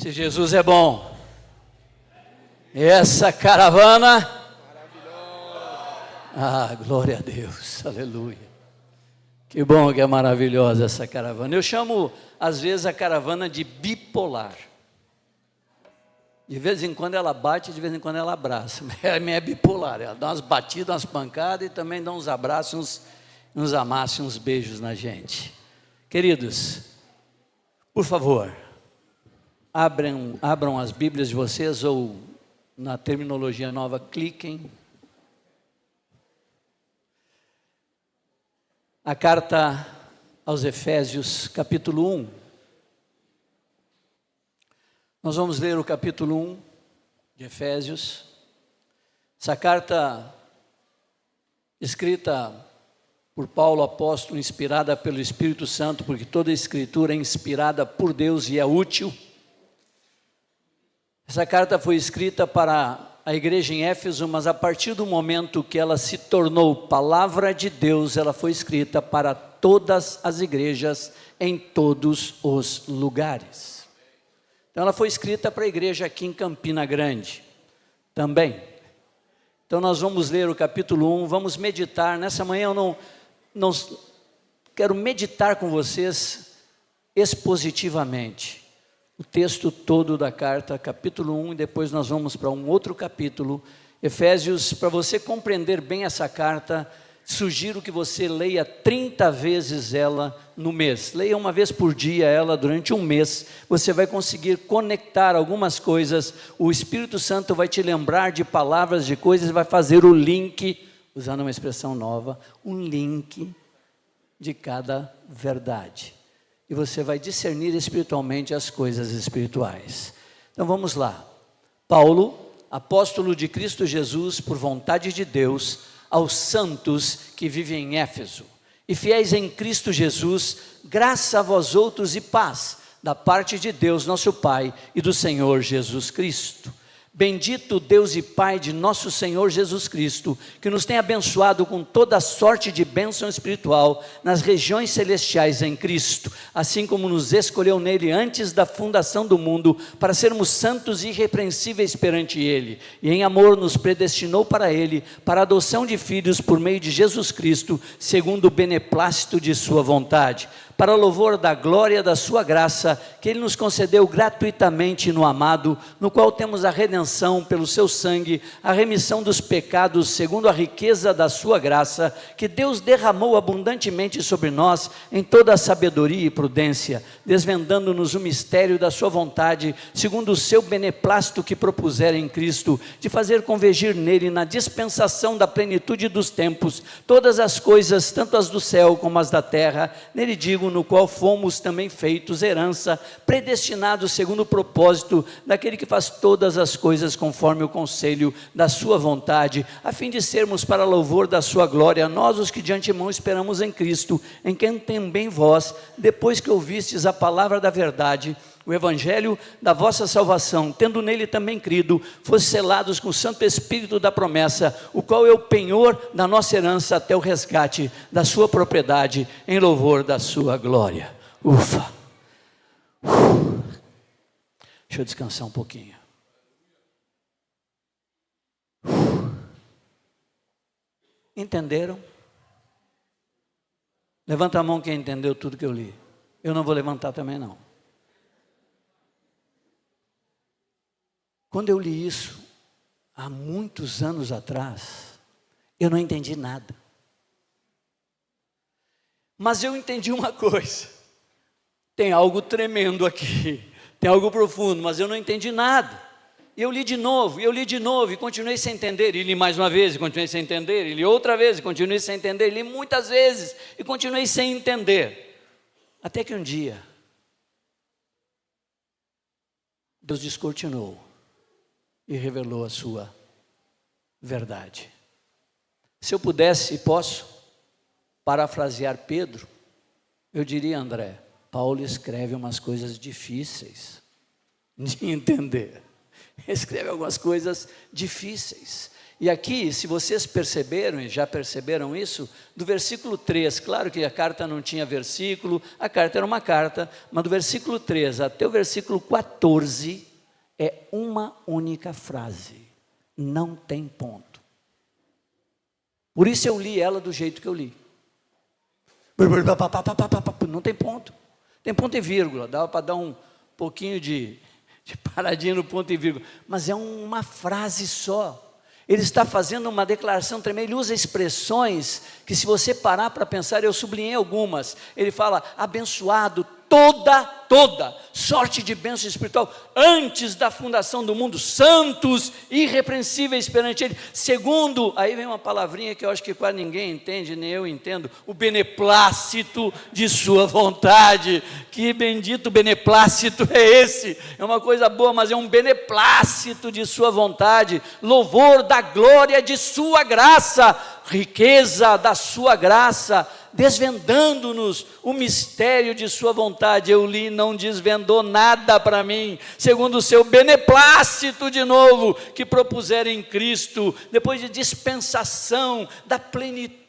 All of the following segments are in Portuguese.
Se Jesus é bom, essa caravana, glória a Deus, aleluia. Que bom que é maravilhosa essa caravana. Eu chamo às vezes a caravana de bipolar. De vez em quando ela bate, de vez em quando ela abraça. A minha é bipolar, ela dá umas batidas, umas pancadas e também dá uns abraços, uns amassos, uns beijos na gente. Queridos, por favor, abram as Bíblias de vocês, ou na terminologia nova, cliquem. A carta aos Efésios, capítulo 1. Nós vamos ler o capítulo 1 de Efésios. Essa carta, escrita por Paulo, apóstolo, inspirada pelo Espírito Santo, porque toda a Escritura é inspirada por Deus e é útil. Essa carta foi escrita para a igreja em Éfeso, mas a partir do momento que ela se tornou palavra de Deus, ela foi escrita para todas as igrejas em todos os lugares. Então ela foi escrita para a igreja aqui em Campina Grande também. Então nós vamos ler o capítulo 1, vamos meditar. Nessa manhã eu não quero meditar com vocês expositivamente o texto todo da carta, capítulo 1, e depois nós vamos para um outro capítulo, Efésios. Para você compreender bem essa carta, sugiro que você leia 30 vezes ela no mês. Leia uma vez por dia ela durante um mês. Você vai conseguir conectar algumas coisas. O Espírito Santo vai te lembrar de palavras, de coisas, vai fazer o link, usando uma expressão nova, um link de cada verdade. E você vai discernir espiritualmente as coisas espirituais. Então vamos lá. Paulo, apóstolo de Cristo Jesus, por vontade de Deus, aos santos que vivem em Éfeso e fiéis em Cristo Jesus, graça a vós outros e paz, da parte de Deus nosso Pai e do Senhor Jesus Cristo. Bendito Deus e Pai de nosso Senhor Jesus Cristo, que nos tem abençoado com toda sorte de bênção espiritual nas regiões celestiais em Cristo, assim como nos escolheu nele antes da fundação do mundo, para sermos santos e irrepreensíveis perante ele, e em amor nos predestinou para ele, para a adoção de filhos por meio de Jesus Cristo, segundo o beneplácito de sua vontade, para louvor da glória da sua graça, que ele nos concedeu gratuitamente no amado, no qual temos a redenção pelo seu sangue, a remissão dos pecados, segundo a riqueza da sua graça, que Deus derramou abundantemente sobre nós, em toda a sabedoria e prudência, desvendando-nos o mistério da sua vontade, segundo o seu beneplácito que propusera em Cristo, de fazer convergir nele, na dispensação da plenitude dos tempos, todas as coisas, tanto as do céu como as da terra, nele digo, no qual fomos também feitos herança, predestinados segundo o propósito daquele que faz todas as coisas conforme o conselho da sua vontade, a fim de sermos para louvor da sua glória, nós os que de antemão esperamos em Cristo, em quem também vós, depois que ouvistes a palavra da verdade, o evangelho da vossa salvação, tendo nele também crido, fosse selados com o Santo Espírito da promessa, o qual é o penhor da nossa herança até o resgate da sua propriedade, em louvor da sua glória. Ufa! Deixa eu descansar um pouquinho. Entenderam? Levanta a mão quem entendeu tudo que eu li. Eu não vou levantar também não. Quando eu li isso, há muitos anos atrás, eu não entendi nada. Mas eu entendi uma coisa: tem algo tremendo aqui, tem algo profundo, mas eu não entendi nada. E eu li de novo, e continuei sem entender, e li mais uma vez, e continuei sem entender, e li outra vez, e continuei sem entender, e li muitas vezes, e continuei sem entender. Até que um dia, Deus descortinou e revelou a sua verdade. Se eu pudesse, e posso, parafrasear Pedro, eu diria: André, Paulo escreve umas coisas difíceis de entender. Escreve algumas coisas difíceis. E aqui, se vocês perceberam, e já perceberam isso, do versículo 3, claro que a carta não tinha versículo, a carta era uma carta, mas do versículo 3 até o versículo 14, é uma única frase, não tem ponto. Por isso eu li ela do jeito que eu li. Não tem ponto, tem ponto e vírgula, dava para dar um pouquinho de paradinha no ponto e vírgula, mas é uma frase só. Ele está fazendo uma declaração tremenda, ele usa expressões que, se você parar para pensar, eu sublinhei algumas. Ele fala: abençoado toda sorte de bênção espiritual antes da fundação do mundo, santos, irrepreensíveis perante ele, segundo, aí vem uma palavrinha que eu acho que quase ninguém entende, nem eu entendo, o beneplácito de sua vontade. Que bendito beneplácito é esse? É uma coisa boa, mas é um beneplácito de sua vontade, louvor da glória de sua graça, riqueza da sua graça, desvendando-nos o mistério de sua vontade. Eu li, não desvendou nada para mim, segundo o seu beneplácito, de novo, que propuseram em Cristo, depois de dispensação da plenitude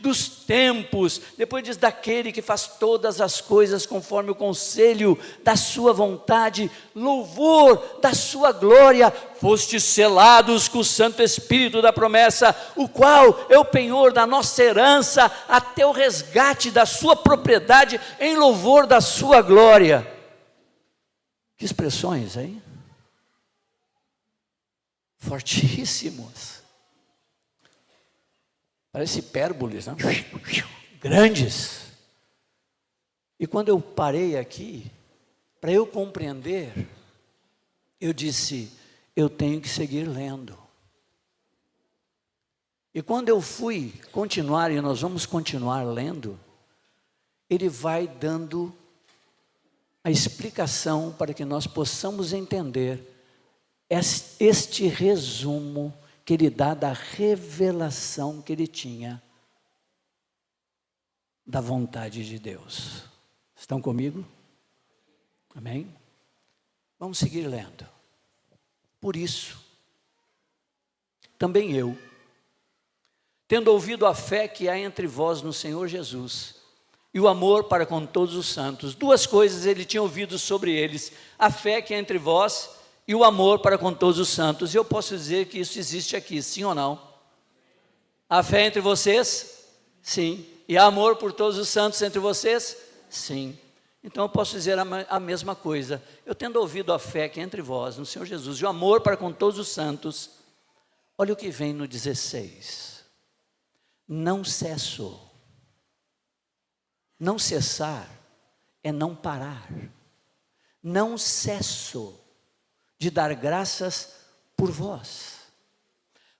dos tempos, depois diz: daquele que faz todas as coisas conforme o conselho da sua vontade, louvor da sua glória, fostes selados com o Santo Espírito da promessa, o qual é o penhor da nossa herança, até o resgate da sua propriedade, em louvor da sua glória. Que expressões, hein? Fortíssimos. Parece hipérboles, não? Grandes. E quando eu parei aqui, para eu compreender, eu disse: eu tenho que seguir lendo. E quando eu fui continuar, e nós vamos continuar lendo, ele vai dando a explicação para que nós possamos entender este resumo que ele dá da revelação que ele tinha da vontade de Deus. Estão comigo? Amém? Vamos seguir lendo. Por isso, também eu, tendo ouvido a fé que há entre vós no Senhor Jesus, e o amor para com todos os santos, duas coisas ele tinha ouvido sobre eles: a fé que há entre vós e o amor para com todos os santos. E eu posso dizer que isso existe aqui, sim ou não? A fé entre vocês? Sim. E há amor por todos os santos entre vocês? Sim. Então eu posso dizer a mesma coisa: eu tendo ouvido a fé que é entre vós no Senhor Jesus, e o amor para com todos os santos. Olha o que vem no 16: não cesso. Não cessar é não parar. Não cesso de dar graças por vós,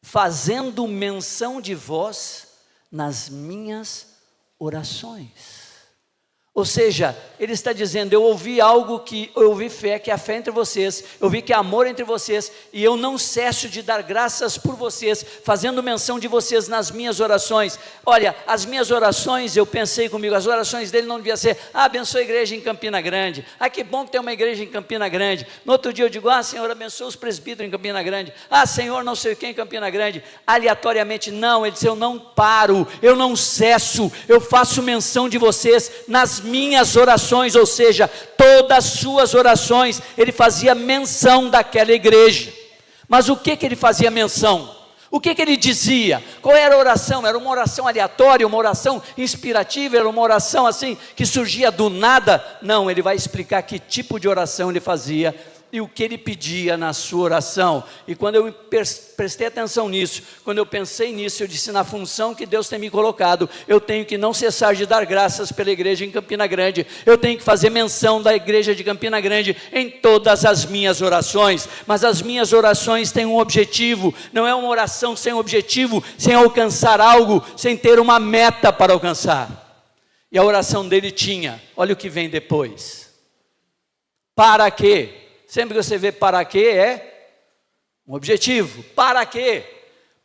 fazendo menção de vós nas minhas orações. Ou seja, ele está dizendo: eu ouvi algo que, eu ouvi fé, que é a fé entre vocês, eu vi que há amor entre vocês, e eu não cesso de dar graças por vocês, fazendo menção de vocês nas minhas orações. Olha, as minhas orações, eu pensei comigo, as orações dele não deviam ser: abençoa a igreja em Campina Grande, que bom que tem uma igreja em Campina Grande. No outro dia eu digo: Senhor, abençoa os presbíteros em Campina Grande, Senhor, não sei quem em Campina Grande, aleatoriamente. Não, ele disse: eu não paro, eu não cesso, eu faço menção de vocês nas minhas orações. Ou seja, todas as suas orações, ele fazia menção daquela igreja. Mas o que ele fazia menção? O que ele dizia? Qual era a oração? Era uma oração aleatória, uma oração inspirativa, era uma oração assim, que surgia do nada? Não, ele vai explicar que tipo de oração ele fazia e o que ele pedia na sua oração. E quando eu prestei atenção nisso, quando eu pensei nisso, eu disse: na função que Deus tem me colocado, eu tenho que não cessar de dar graças pela igreja em Campina Grande, eu tenho que fazer menção da igreja de Campina Grande em todas as minhas orações. Mas as minhas orações têm um objetivo, não é uma oração sem objetivo, sem alcançar algo, sem ter uma meta para alcançar. E a oração dele tinha, olha o que vem depois: para quê? Sempre que você vê para quê, é um objetivo. Para quê?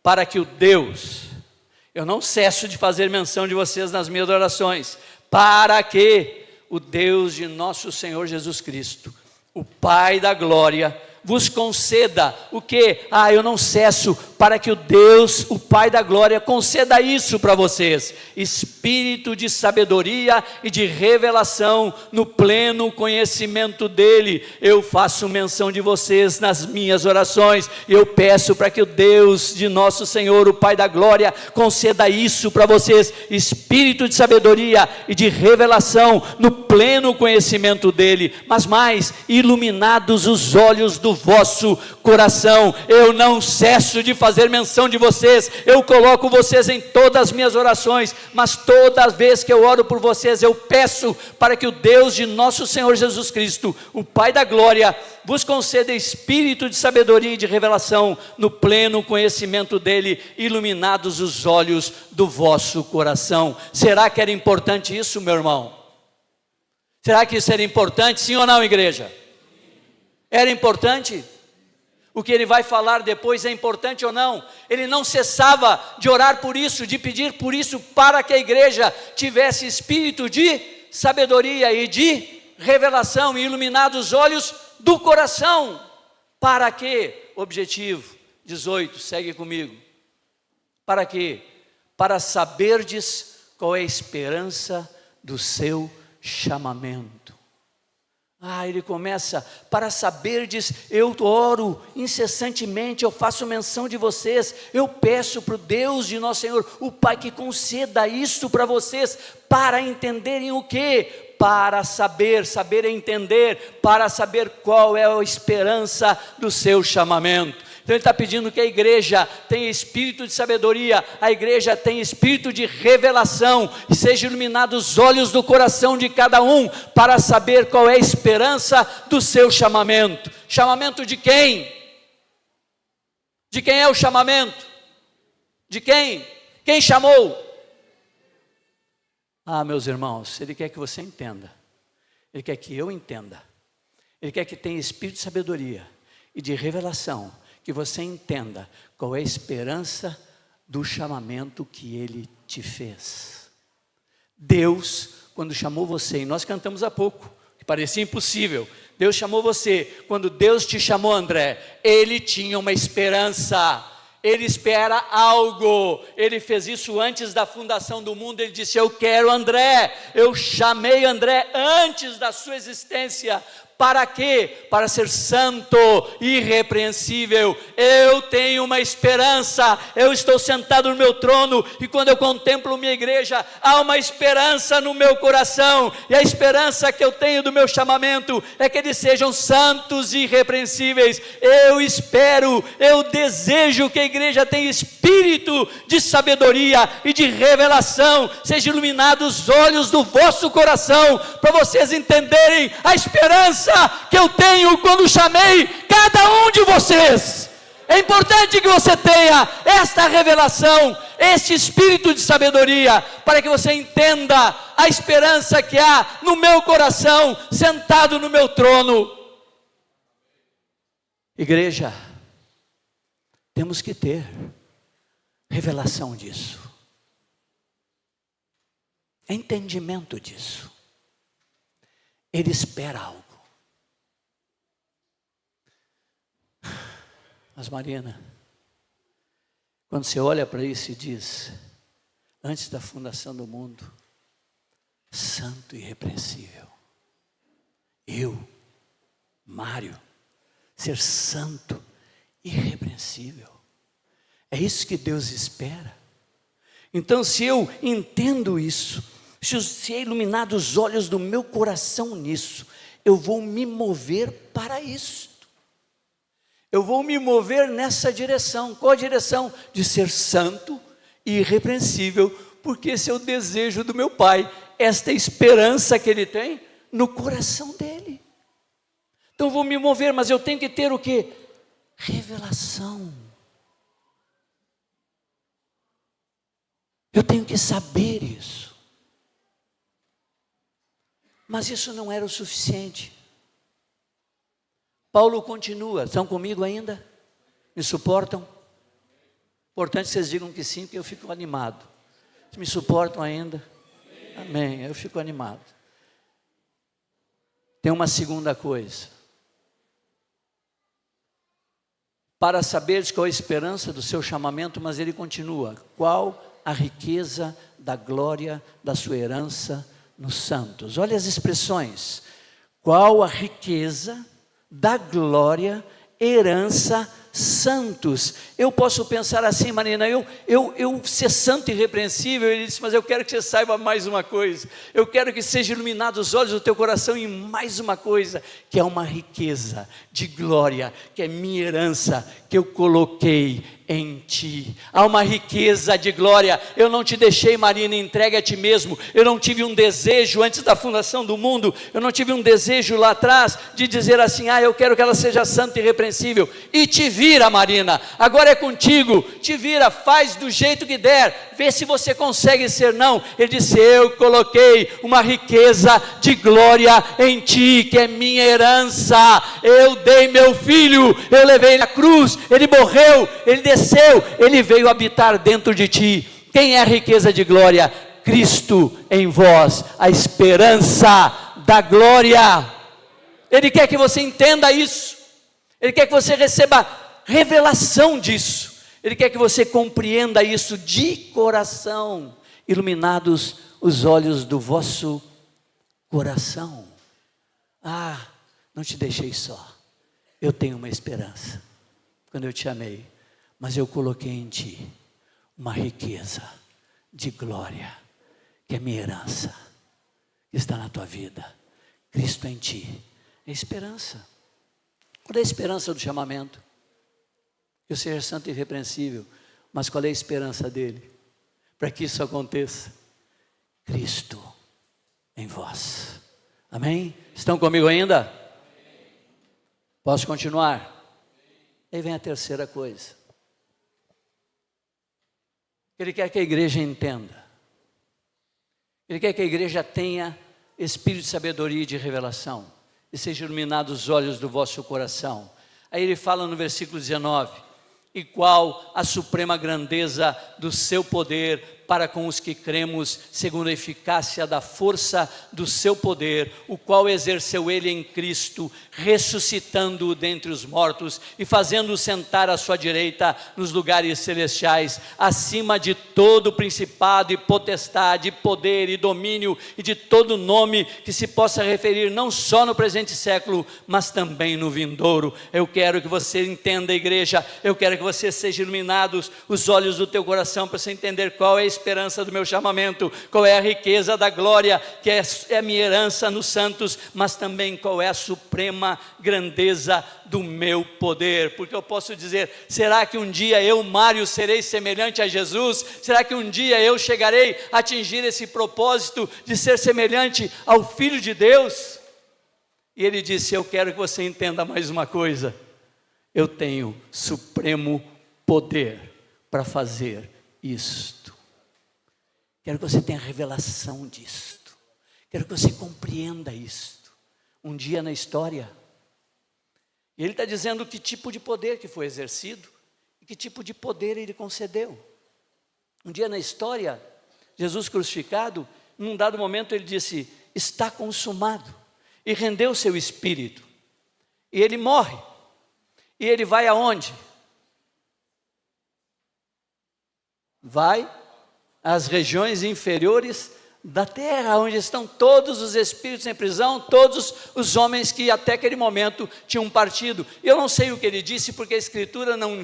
Para que o Deus, eu não cesso de fazer menção de vocês nas minhas orações, para que o Deus de nosso Senhor Jesus Cristo, o Pai da glória, vos conceda o quê? Eu não cesso, para que o Deus, o Pai da glória, conceda isso para vocês: espírito de sabedoria e de revelação no pleno conhecimento dele. Eu faço menção de vocês nas minhas orações, e eu peço para que o Deus de nosso Senhor, o Pai da glória, conceda isso para vocês: espírito de sabedoria e de revelação no pleno conhecimento dele. Mas mais, iluminados os olhos do vosso coração. Eu não cesso de fazer menção de vocês, eu coloco vocês em todas as minhas orações, mas toda vez que eu oro por vocês, eu peço para que o Deus de nosso Senhor Jesus Cristo, o Pai da glória, vos conceda espírito de sabedoria e de revelação no pleno conhecimento dele, iluminados os olhos do vosso coração. Será que era importante isso, meu irmão? Será que isso era importante, sim ou não, igreja? Era importante? O que ele vai falar depois é importante ou não? Ele não cessava de orar por isso, de pedir por isso, para que a igreja tivesse espírito de sabedoria e de revelação, e iluminados os olhos do coração. Para quê? Objetivo 18, segue comigo. Para quê? Para saberdes qual é a esperança do seu chamamento. Ele começa: para saberdes, eu oro incessantemente, eu faço menção de vocês, eu peço para o Deus de nosso Senhor, o Pai, que conceda isso para vocês, para entenderem o quê? Para saber é entender, para saber qual é a esperança do seu chamamento. Então ele está pedindo que a igreja tenha espírito de sabedoria, a igreja tenha espírito de revelação, e sejam iluminados os olhos do coração de cada um, para saber qual é a esperança do seu chamamento. Chamamento de quem? De quem é o chamamento? De quem? Quem chamou? Meus irmãos, ele quer que você entenda, ele quer que eu entenda, ele quer que tenha espírito de sabedoria e de revelação, que você entenda qual é a esperança do chamamento que ele te fez. Deus, quando chamou você, e nós cantamos há pouco, que parecia impossível, Deus chamou você. Quando Deus te chamou, André, ele tinha uma esperança, ele espera algo. Ele fez isso antes da fundação do mundo. Ele disse: eu quero André, eu chamei André antes da sua existência. Para quê? Para ser santo, irrepreensível. Eu tenho uma esperança, eu estou sentado no meu trono, e quando eu contemplo minha igreja, há uma esperança no meu coração, e a esperança que eu tenho do meu chamamento é que eles sejam santos e irrepreensíveis. Eu espero, eu desejo que a igreja tenha espírito de sabedoria e de revelação. Sejam iluminados os olhos do vosso coração, para vocês entenderem a esperança que eu tenho quando chamei cada um de vocês. É importante que você tenha esta revelação, este espírito de sabedoria, para que você entenda a esperança que há no meu coração, sentado no meu trono. Igreja, temos que ter revelação disso, entendimento disso. Ele espera algo. Mas Marina, quando você olha para isso e diz: antes da fundação do mundo, santo e irrepreensível, eu, Mário, ser santo e irrepreensível, é isso que Deus espera. Então, se eu entendo isso, se é iluminado os olhos do meu coração nisso, eu vou me mover para isso. Eu vou me mover nessa direção. Qual a direção? De ser santo e irrepreensível, porque esse é o desejo do meu Pai, esta esperança que Ele tem no coração dEle. Então eu vou me mover, mas eu tenho que ter o quê? Revelação. Eu tenho que saber isso. Mas isso não era o suficiente. Paulo continua. Estão comigo ainda? Me suportam? Importante que vocês digam que sim, porque eu fico animado. Me suportam ainda? Amém, eu fico animado. Tem uma segunda coisa. para saberes qual a esperança do seu chamamento, mas ele continua, qual a riqueza da glória da sua herança nos santos. Olha as expressões, qual a riqueza da glória, herança, santos. Eu posso pensar assim, Marina, eu ser santo e irrepreensível. Ele disse, mas eu quero que você saiba mais uma coisa, eu quero que sejam iluminados os olhos do teu coração em mais uma coisa, que é uma riqueza de glória, que é minha herança, que eu coloquei em ti. Há uma riqueza de glória. Eu não te deixei, Marina, entregue a ti mesmo. Eu não tive um desejo antes da fundação do mundo, eu não tive um desejo lá atrás de dizer assim, eu quero que ela seja santa e irrepreensível. E te vira, Marina, agora é contigo, te vira, faz do jeito que der, vê se você consegue ser. Não, ele disse, eu coloquei uma riqueza de glória em ti, que é minha herança. Eu dei meu filho, eu levei ele à cruz, ele morreu, ele desceu, ele veio habitar dentro de ti. Quem é a riqueza de glória? Cristo em vós, a esperança da glória. Ele quer que você entenda isso, ele quer que você receba revelação disso, ele quer que você compreenda isso de coração, iluminados os olhos do vosso coração. Não te deixei só, eu tenho uma esperança, quando eu te amei, mas eu coloquei em ti uma riqueza de glória, que é minha herança, que está na tua vida. Cristo em ti é esperança. Qual é a esperança do chamamento? Que eu seja santo e irrepreensível. Mas qual é a esperança dele? Para que isso aconteça? Cristo em vós. Amém? Estão comigo ainda? Posso continuar? Aí vem a terceira coisa. Ele quer que a igreja entenda. Ele quer que a igreja tenha espírito de sabedoria e de revelação, e sejam iluminados os olhos do vosso coração. Aí ele fala no versículo 19, e qual a suprema grandeza do seu poder para com os que cremos, segundo a eficácia da força do seu poder, o qual exerceu ele em Cristo, ressuscitando-o dentre os mortos e fazendo-o sentar à sua direita nos lugares celestiais, acima de todo principado e potestade, poder e domínio e de todo nome que se possa referir não só no presente século, mas também no vindouro. Eu quero que você entenda, igreja, eu quero que você seja iluminados os olhos do teu coração para você entender qual é a esperança do meu chamamento, qual é a riqueza da glória, que é a minha herança nos santos, mas também qual é a suprema grandeza do meu poder. Porque eu posso dizer, será que um dia eu, Mário, serei semelhante a Jesus? Será que um dia eu chegarei a atingir esse propósito de ser semelhante ao Filho de Deus? E ele disse, eu quero que você entenda mais uma coisa, eu tenho supremo poder para fazer isto. Quero que você tenha revelação disto, quero que você compreenda isto. Um dia na história, e ele está dizendo que tipo de poder que foi exercido, e que tipo de poder ele concedeu. Um dia na história, Jesus crucificado, num dado momento ele disse, está consumado, e rendeu seu espírito, e ele morre, e ele vai aonde? Vai às regiões inferiores da terra, onde estão todos os espíritos em prisão, todos os homens que até aquele momento tinham partido. Eu não sei o que ele disse, porque a escritura não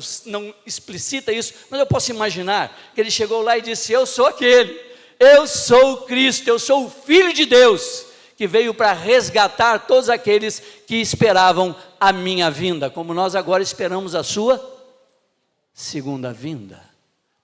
explicita isso, mas eu posso imaginar que ele chegou lá e disse, eu sou aquele, eu sou o Cristo, eu sou o Filho de Deus, que veio para resgatar todos aqueles que esperavam a minha vinda, como nós agora esperamos a sua segunda vinda.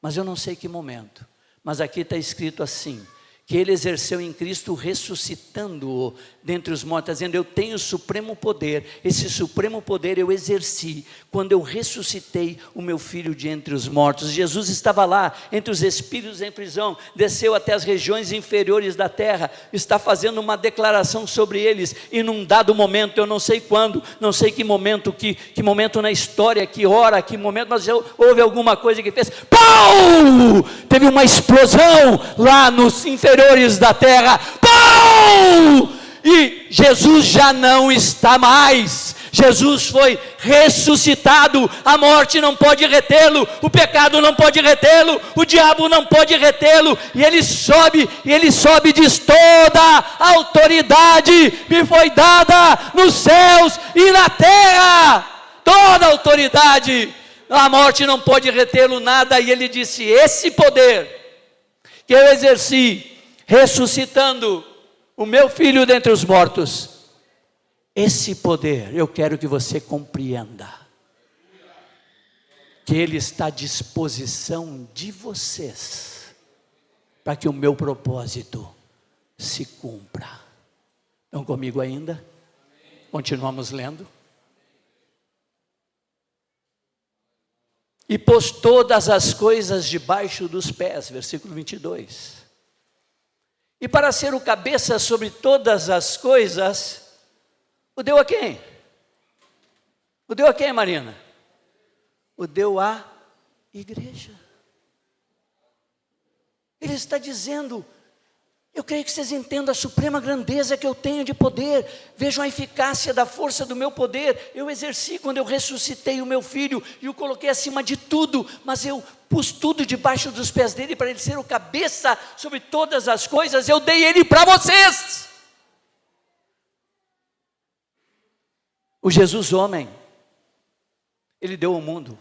Mas eu não sei que momento, mas aqui está escrito assim, que ele exerceu em Cristo ressuscitando-o dentre os mortos, dizendo, eu tenho supremo poder, esse supremo poder eu exerci, quando eu ressuscitei o meu filho de entre os mortos. Jesus estava lá, entre os espíritos em prisão, desceu até as regiões inferiores da terra, está fazendo uma declaração sobre eles, e num dado momento, eu não sei quando, não sei que momento, que momento na história, que hora, que momento, mas houve alguma coisa que fez, pau! Teve uma explosão lá nos inferiores da terra, pau! e Jesus já não está mais. Jesus foi ressuscitado, a morte não pode retê-lo, o pecado não pode retê-lo, o diabo não pode retê-lo, e ele sobe e diz: toda a autoridade me foi dada nos céus e na terra, toda a autoridade, a morte não pode retê-lo nada. E ele disse: esse poder que eu exerci, ressuscitando o meu filho dentre os mortos, esse poder, eu quero que você compreenda, que ele está à disposição de vocês, para que o meu propósito se cumpra. Estão comigo ainda? Continuamos lendo. E pôs todas as coisas debaixo dos pés, versículo 22. E para ser o cabeça sobre todas as coisas, o deu a quem? O deu a quem, Marina? O deu à igreja. Ele está dizendo: eu creio que vocês entendam a suprema grandeza que eu tenho de poder. Vejam a eficácia da força do meu poder. Eu exerci quando eu ressuscitei o meu filho e o coloquei acima de tudo, mas eu pus tudo debaixo dos pés dele para ele ser o cabeça sobre todas as coisas. Eu dei ele para vocês. O Jesus homem, ele deu ao mundo.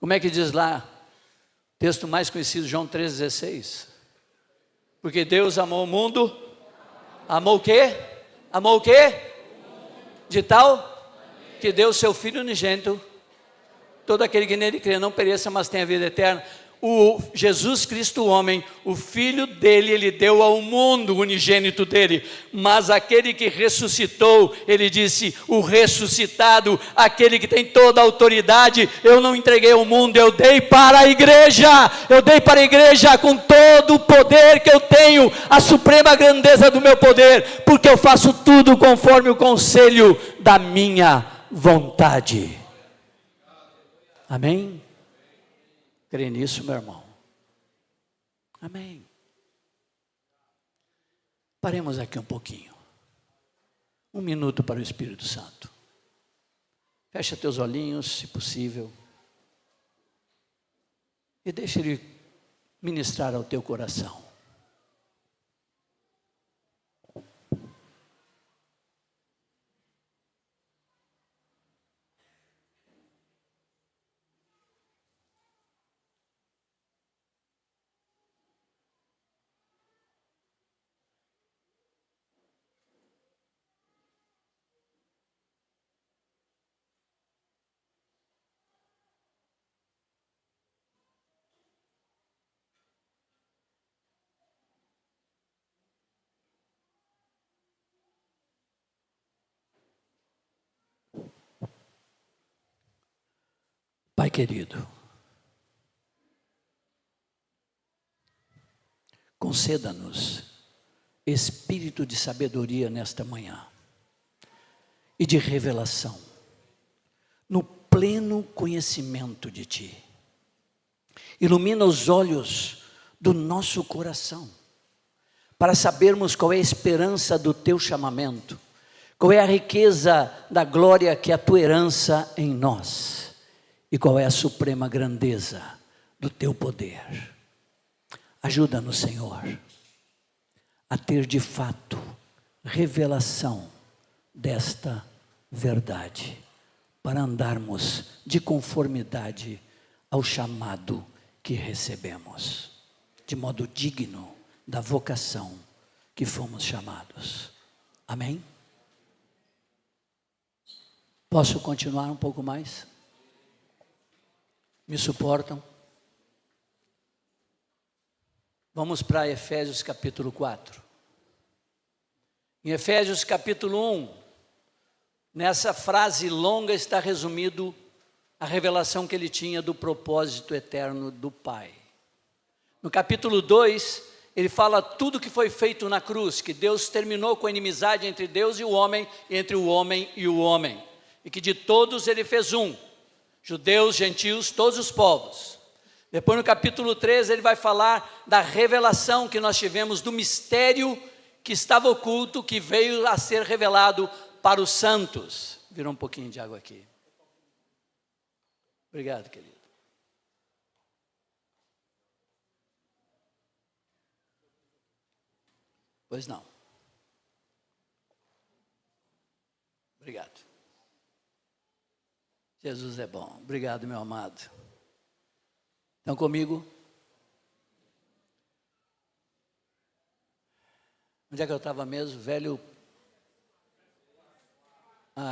Como é que diz lá? Texto mais conhecido, João 3,16. Porque Deus amou o mundo. Amou o quê? Amou o quê? De tal que deu o seu Filho unigênito. Todo aquele que nele crê não pereça, mas tenha vida eterna. O Jesus Cristo, o homem, o Filho dele, ele deu ao mundo o unigênito dele. Mas aquele que ressuscitou, ele disse: o ressuscitado, aquele que tem toda a autoridade, eu não entreguei ao mundo, eu dei para a igreja. Eu dei para a igreja com todo o poder que eu tenho, a suprema grandeza do meu poder, porque eu faço tudo conforme o conselho da minha vontade. Amém? Crê nisso, meu irmão? Amém. Paremos aqui um pouquinho. Um minuto para o Espírito Santo. Fecha teus olhinhos, se possível. E deixa ele ministrar ao teu coração. Pai querido, conceda-nos espírito de sabedoria nesta manhã e de revelação, no pleno conhecimento de Ti. Ilumina os olhos do nosso coração, para sabermos qual é a esperança do Teu chamamento, qual é a riqueza da glória que é a Tua herança em nós, e qual é a suprema grandeza do Teu poder. Ajuda-nos, Senhor, a ter de fato revelação desta verdade, para andarmos de conformidade ao chamado que recebemos, de modo digno da vocação que fomos chamados. Amém? Posso continuar um pouco mais? Me suportam? Vamos para Efésios capítulo 4. Em Efésios capítulo 1, nessa frase longa está resumido a revelação que ele tinha do propósito eterno do Pai. No capítulo 2, ele fala tudo que foi feito na cruz, que Deus terminou com a inimizade entre Deus e o homem, entre o homem e o homem, e que de todos ele fez um, judeus, gentios, todos os povos. Depois no capítulo 13 ele vai falar da revelação que nós tivemos do mistério que estava oculto, que veio a ser revelado para os santos. Virou um pouquinho de água aqui. Obrigado, querido. Pois não. Obrigado. Jesus é bom. Obrigado, meu amado. Estão comigo? Onde é que eu estava mesmo? Velho.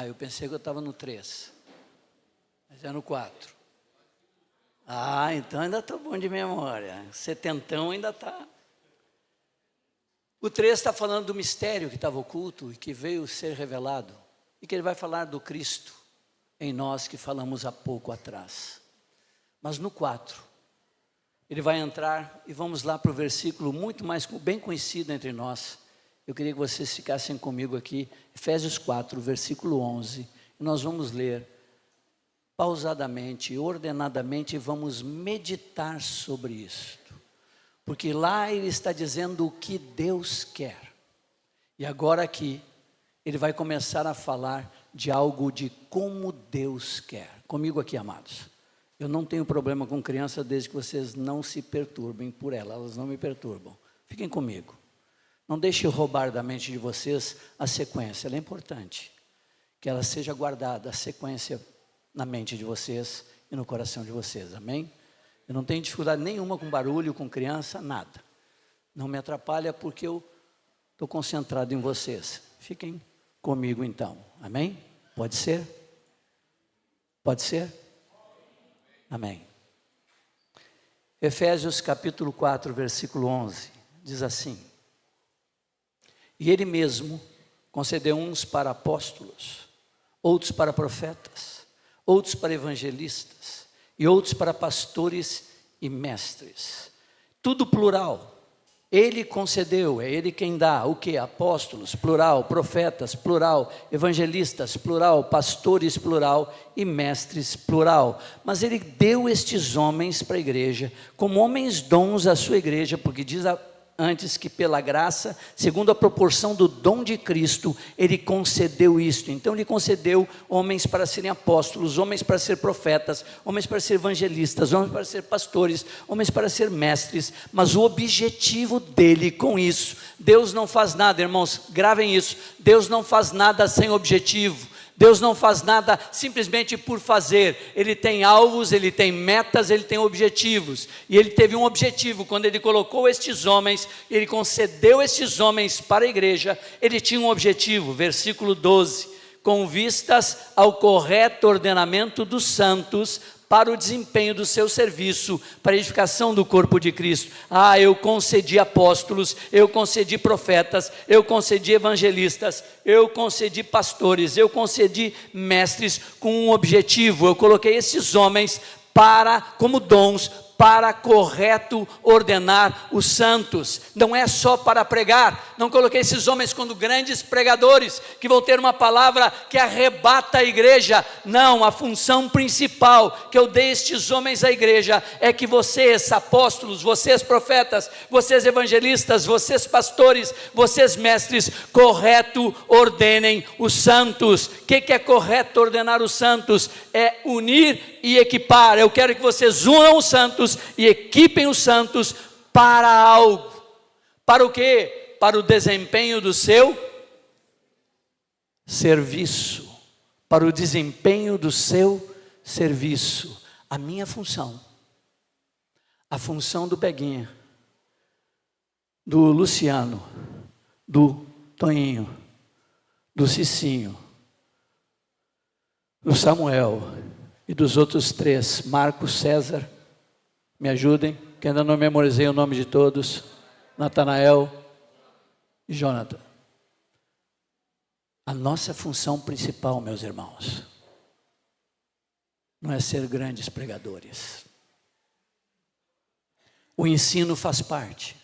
Eu pensei que eu estava no 3. Mas é no 4. Então ainda estou bom de memória. Setentão ainda está. O 3 está falando do mistério que estava oculto e que veio ser revelado. E que ele vai falar do Cristo em nós que falamos há pouco atrás. Mas no 4, ele vai entrar e vamos lá para o versículo muito mais bem conhecido entre nós. Eu queria que vocês ficassem comigo aqui, Efésios 4, versículo 11. E nós vamos ler pausadamente, ordenadamente, e vamos meditar sobre isto. Porque lá ele está dizendo o que Deus quer. E agora aqui, ele vai começar a falar de algo de como Deus quer. Comigo aqui, amados. Eu não tenho problema com criança desde que vocês não se perturbem por elas não me perturbam. Fiquem comigo. Não deixe roubar da mente de vocês a sequência, ela é importante. Que ela seja guardada, a sequência na mente de vocês e no coração de vocês, amém? Eu não tenho dificuldade nenhuma com barulho, com criança, nada. Não me atrapalha porque eu estou concentrado em vocês. Fiquem comigo então, amém? Pode ser? Pode ser? Amém. Efésios capítulo 4, versículo 11, diz assim: E ele mesmo concedeu uns para apóstolos, outros para profetas, outros para evangelistas, e outros para pastores e mestres. Tudo plural. Ele concedeu, é Ele quem dá, o que? Apóstolos, plural, profetas, plural, evangelistas, plural, pastores, plural, e mestres, plural. Mas Ele deu estes homens para a igreja, como homens dons à sua igreja, porque diz antes que pela graça, segundo a proporção do dom de Cristo, Ele concedeu isto. Então Ele concedeu homens para serem apóstolos, homens para ser profetas, homens para ser evangelistas, homens para ser pastores, homens para ser mestres. Mas o objetivo dele com isso, Deus não faz nada, irmãos, gravem isso, Deus não faz nada sem objetivo. Deus não faz nada simplesmente por fazer. Ele tem alvos, Ele tem metas, Ele tem objetivos. E Ele teve um objetivo, quando Ele colocou estes homens, Ele concedeu estes homens para a igreja, Ele tinha um objetivo, versículo 12, com vistas ao correto ordenamento dos santos, para o desempenho do seu serviço, para a edificação do corpo de Cristo. Eu concedi apóstolos, eu concedi profetas, eu concedi evangelistas, eu concedi pastores, eu concedi mestres com um objetivo. Eu coloquei esses homens como dons, para correto ordenar os santos. Não é só para pregar. Não coloquei esses homens como grandes pregadores, que vão ter uma palavra que arrebata a igreja. Não, a função principal que eu dei a estes homens à igreja, é que vocês apóstolos, vocês profetas, vocês evangelistas, vocês pastores, vocês mestres, correto ordenem os santos. O que é correto ordenar os santos? É unir e equipar. Eu quero que vocês unam os santos e equipem os santos para algo. Para o quê? Para o desempenho do seu serviço. Para o desempenho do seu serviço. A minha função, a função do Beguinha, do Luciano, do Toninho, do Cicinho, do Samuel e dos outros 3, Marcos, César, me ajudem, que ainda não memorizei o nome de todos, Natanael e Jonathan. A nossa função principal, meus irmãos, não é ser grandes pregadores. O ensino faz parte.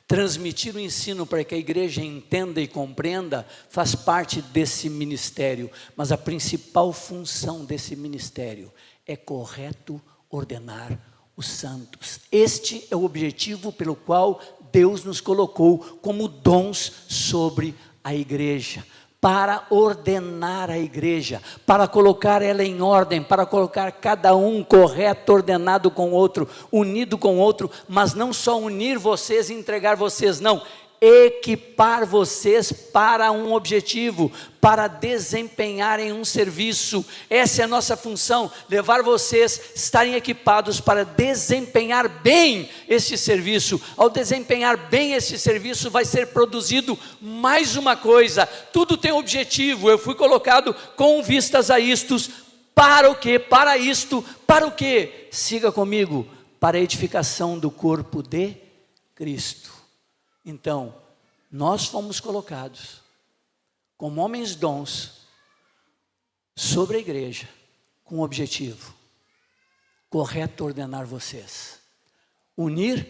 Transmitir o ensino para que a igreja entenda e compreenda faz parte desse ministério. Mas a principal função desse ministério é correto ordenar os santos. Este é o objetivo pelo qual Deus nos colocou como dons sobre a igreja, para ordenar a igreja, para colocar ela em ordem, para colocar cada um correto, ordenado com o outro, unido com o outro, mas não só unir vocês e entregar vocês, não, equipar vocês para um objetivo, para desempenharem um serviço. Essa é a nossa função, levar vocês, estarem equipados para desempenhar bem este serviço. Ao desempenhar bem este serviço, vai ser produzido mais uma coisa, tudo tem objetivo. Eu fui colocado com vistas a isto, para o quê? Para isto, para o quê? Siga comigo, para a edificação do corpo de Cristo. Então, nós fomos colocados como homens dons sobre a igreja, com o objetivo correto: ordenar vocês, unir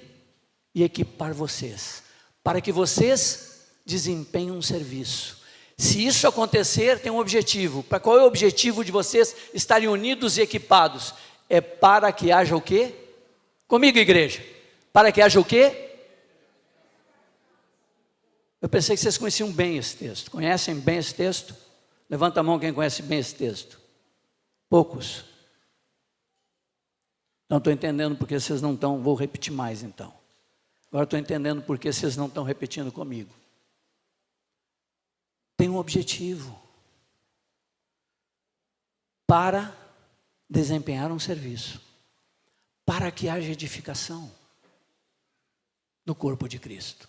e equipar vocês, para que vocês desempenhem um serviço. Se isso acontecer, tem um objetivo. Para qual é o objetivo de vocês estarem unidos e equipados? É para que haja o quê? Comigo, igreja. Para que haja o quê? Eu pensei que vocês conheciam bem esse texto. Conhecem bem esse texto? Levanta a mão quem conhece bem esse texto. Poucos. Não estou entendendo porque vocês não estão. Vou repetir mais então. Agora estou entendendo porque vocês não estão repetindo comigo. Tem um objetivo. Para desempenhar um serviço. Para que haja edificação no corpo de Cristo.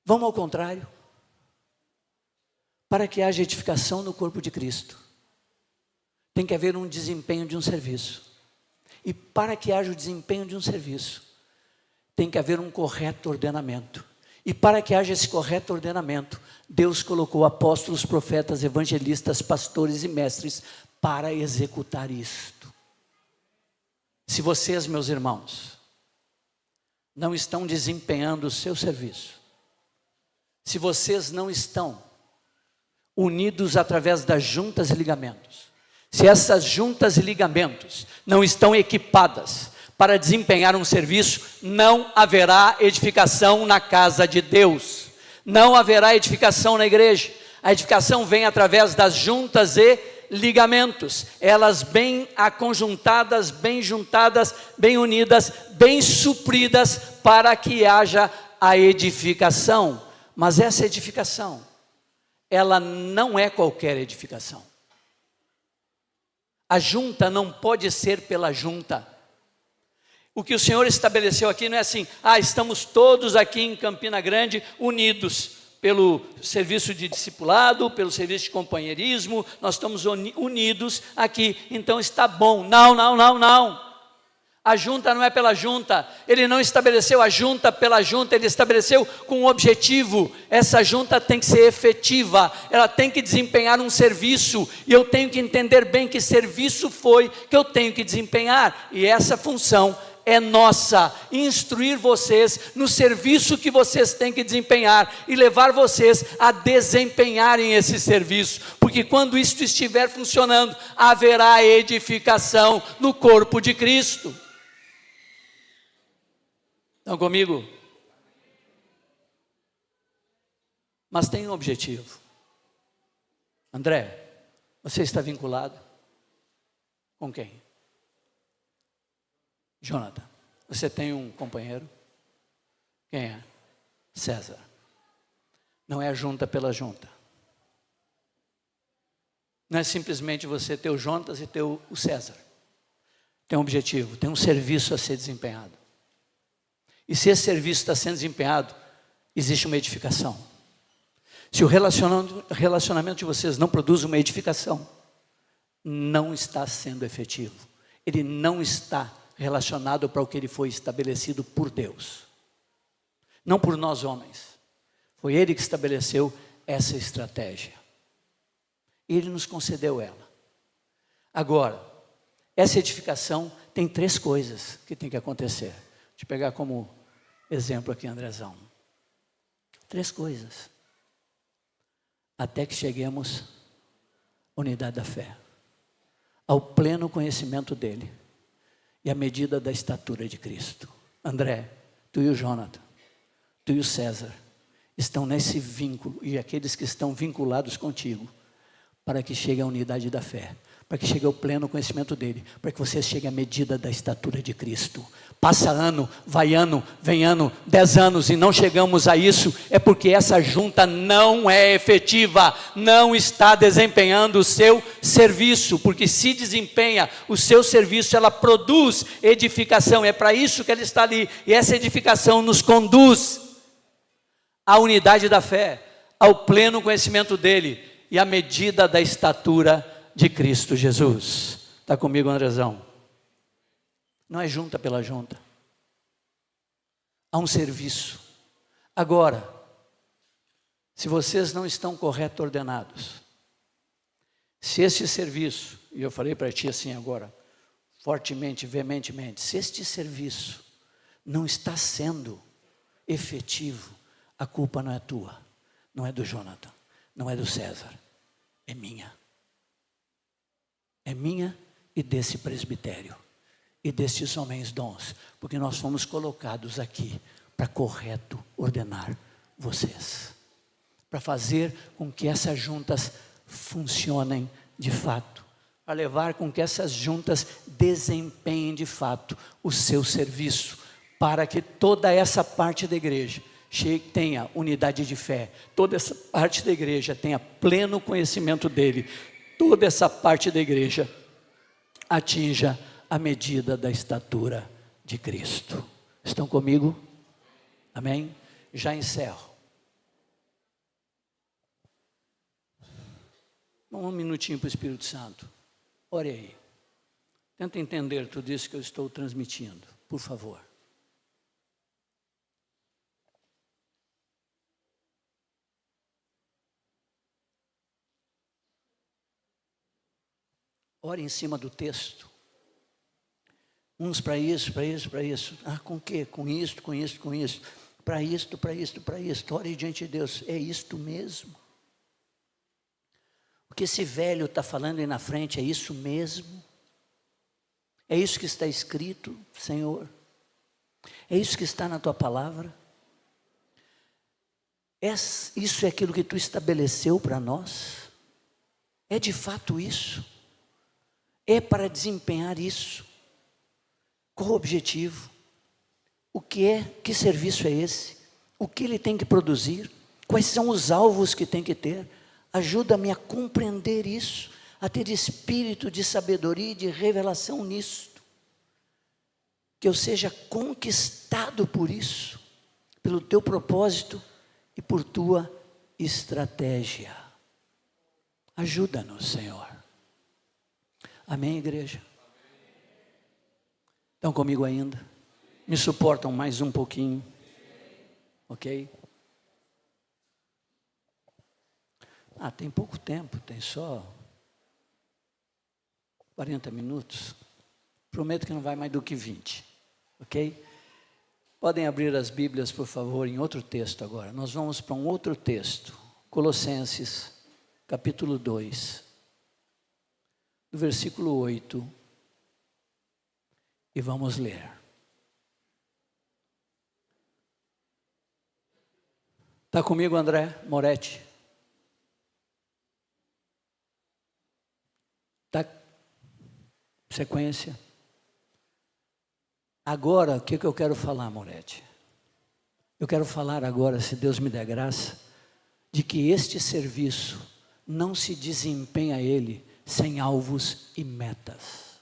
Vamos ao contrário. Para que haja edificação no corpo de Cristo, tem que haver um desempenho de um serviço. E para que haja o desempenho de um serviço, tem que haver um correto ordenamento. E para que haja esse correto ordenamento, Deus colocou apóstolos, profetas, evangelistas, pastores e mestres para executar isto. Se vocês, meus irmãos, não estão desempenhando o seu serviço, se vocês não estão unidos através das juntas e ligamentos, se essas juntas e ligamentos não estão equipadas para desempenhar um serviço, não haverá edificação na casa de Deus, não haverá edificação na igreja. A edificação vem através das juntas e ligamentos, elas bem aconjuntadas, bem juntadas, bem unidas, bem supridas, para que haja a edificação. Mas essa edificação, ela não é qualquer edificação. A junta não pode ser pela junta. O que o Senhor estabeleceu aqui não é assim: estamos todos aqui em Campina Grande unidos pelo serviço de discipulado, pelo serviço de companheirismo, nós estamos unidos aqui, então está bom. Não. A junta não é pela junta, ele não estabeleceu a junta pela junta, ele estabeleceu com um objetivo. Essa junta tem que ser efetiva, ela tem que desempenhar um serviço, e eu tenho que entender bem que serviço foi que eu tenho que desempenhar, e essa função é nossa: instruir vocês no serviço que vocês têm que desempenhar, e levar vocês a desempenharem esse serviço, porque quando isto estiver funcionando, haverá edificação no corpo de Cristo. Estão comigo? Mas tem um objetivo. André, você está vinculado com quem? Jonathan. Você tem um companheiro? Quem é? César. Não é a junta pela junta. Não é simplesmente você ter o Jonas e ter o César. Tem um objetivo, tem um serviço a ser desempenhado. E se esse serviço está sendo desempenhado, existe uma edificação. Se o relacionamento de vocês não produz uma edificação, não está sendo efetivo. Ele não está relacionado para o que ele foi estabelecido por Deus. Não por nós homens. Foi Ele que estabeleceu essa estratégia. E Ele nos concedeu ela. Agora, essa edificação tem 3 coisas que tem que acontecer. Deixa eu pegar como exemplo aqui, Andrezão. 3 coisas. Até que cheguemos à unidade da fé, ao pleno conhecimento dEle e a medida da estatura de Cristo. André, tu e o Jonathan, tu e o César, estão nesse vínculo, e aqueles que estão vinculados contigo, para que chegue a unidade da fé, para que chegue ao pleno conhecimento dele, para que você chegue à medida da estatura de Cristo. Passa ano, vai ano, vem ano, 10 anos e não chegamos a isso, é porque essa junta não é efetiva, não está desempenhando o seu serviço, porque se desempenha o seu serviço, ela produz edificação, é para isso que ela está ali, e essa edificação nos conduz à unidade da fé, ao pleno conhecimento dele, e à medida da estatura de Cristo Jesus. Está comigo, Andrezão? Não é junta pela junta. Há um serviço. Agora, se vocês não estão corretos ordenados, se este serviço, e eu falei para ti assim agora, fortemente, veementemente, se este serviço não está sendo efetivo, a culpa não é tua, não é do Jonathan, não é do César, é minha. É minha e desse presbitério, e destes homens dons, porque nós fomos colocados aqui para correto ordenar vocês, para fazer com que essas juntas funcionem de fato, para levar com que essas juntas desempenhem de fato o seu serviço, para que toda essa parte da igreja tenha unidade de fé, toda essa parte da igreja tenha pleno conhecimento dele, toda essa parte da igreja atinja a medida da estatura de Cristo. Estão comigo? Amém? Já encerro. Um minutinho para o Espírito Santo. Ore aí. Tenta entender tudo isso que eu estou transmitindo, por favor. Ore em cima do texto. Uns para isso, para isso, para isso. Ah, com o quê? Com isto, com isto, com isto. Para isto, para isto, para isto. Ore diante de Deus. É isto mesmo? O que esse velho está falando aí na frente, é isso mesmo? É isso que está escrito, Senhor? É isso que está na Tua palavra? Isso é aquilo que Tu estabeleceu para nós? É de fato isso? É para desempenhar isso? Qual o objetivo? O que é? Que serviço é esse? O que ele tem que produzir? Quais são os alvos que tem que ter? Ajuda-me a compreender isso, a ter espírito de sabedoria e de revelação nisto. Que eu seja conquistado por isso, pelo Teu propósito e por Tua estratégia. Ajuda-nos, Senhor. Amém, igreja? Estão comigo ainda? Me suportam mais um pouquinho? Ok? Tem pouco tempo, tem só 40 minutos. Prometo que não vai mais do que 20. Ok? Podem abrir as Bíblias, por favor, em outro texto agora. Nós vamos para um outro texto. Colossenses, capítulo 2. Do versículo 8, e vamos ler. Está comigo, André Moretti? Está? Sequência. Agora, o que eu quero falar, Moretti? Eu quero falar agora, se Deus me der graça, de que este serviço não se desempenha ele sem alvos e metas.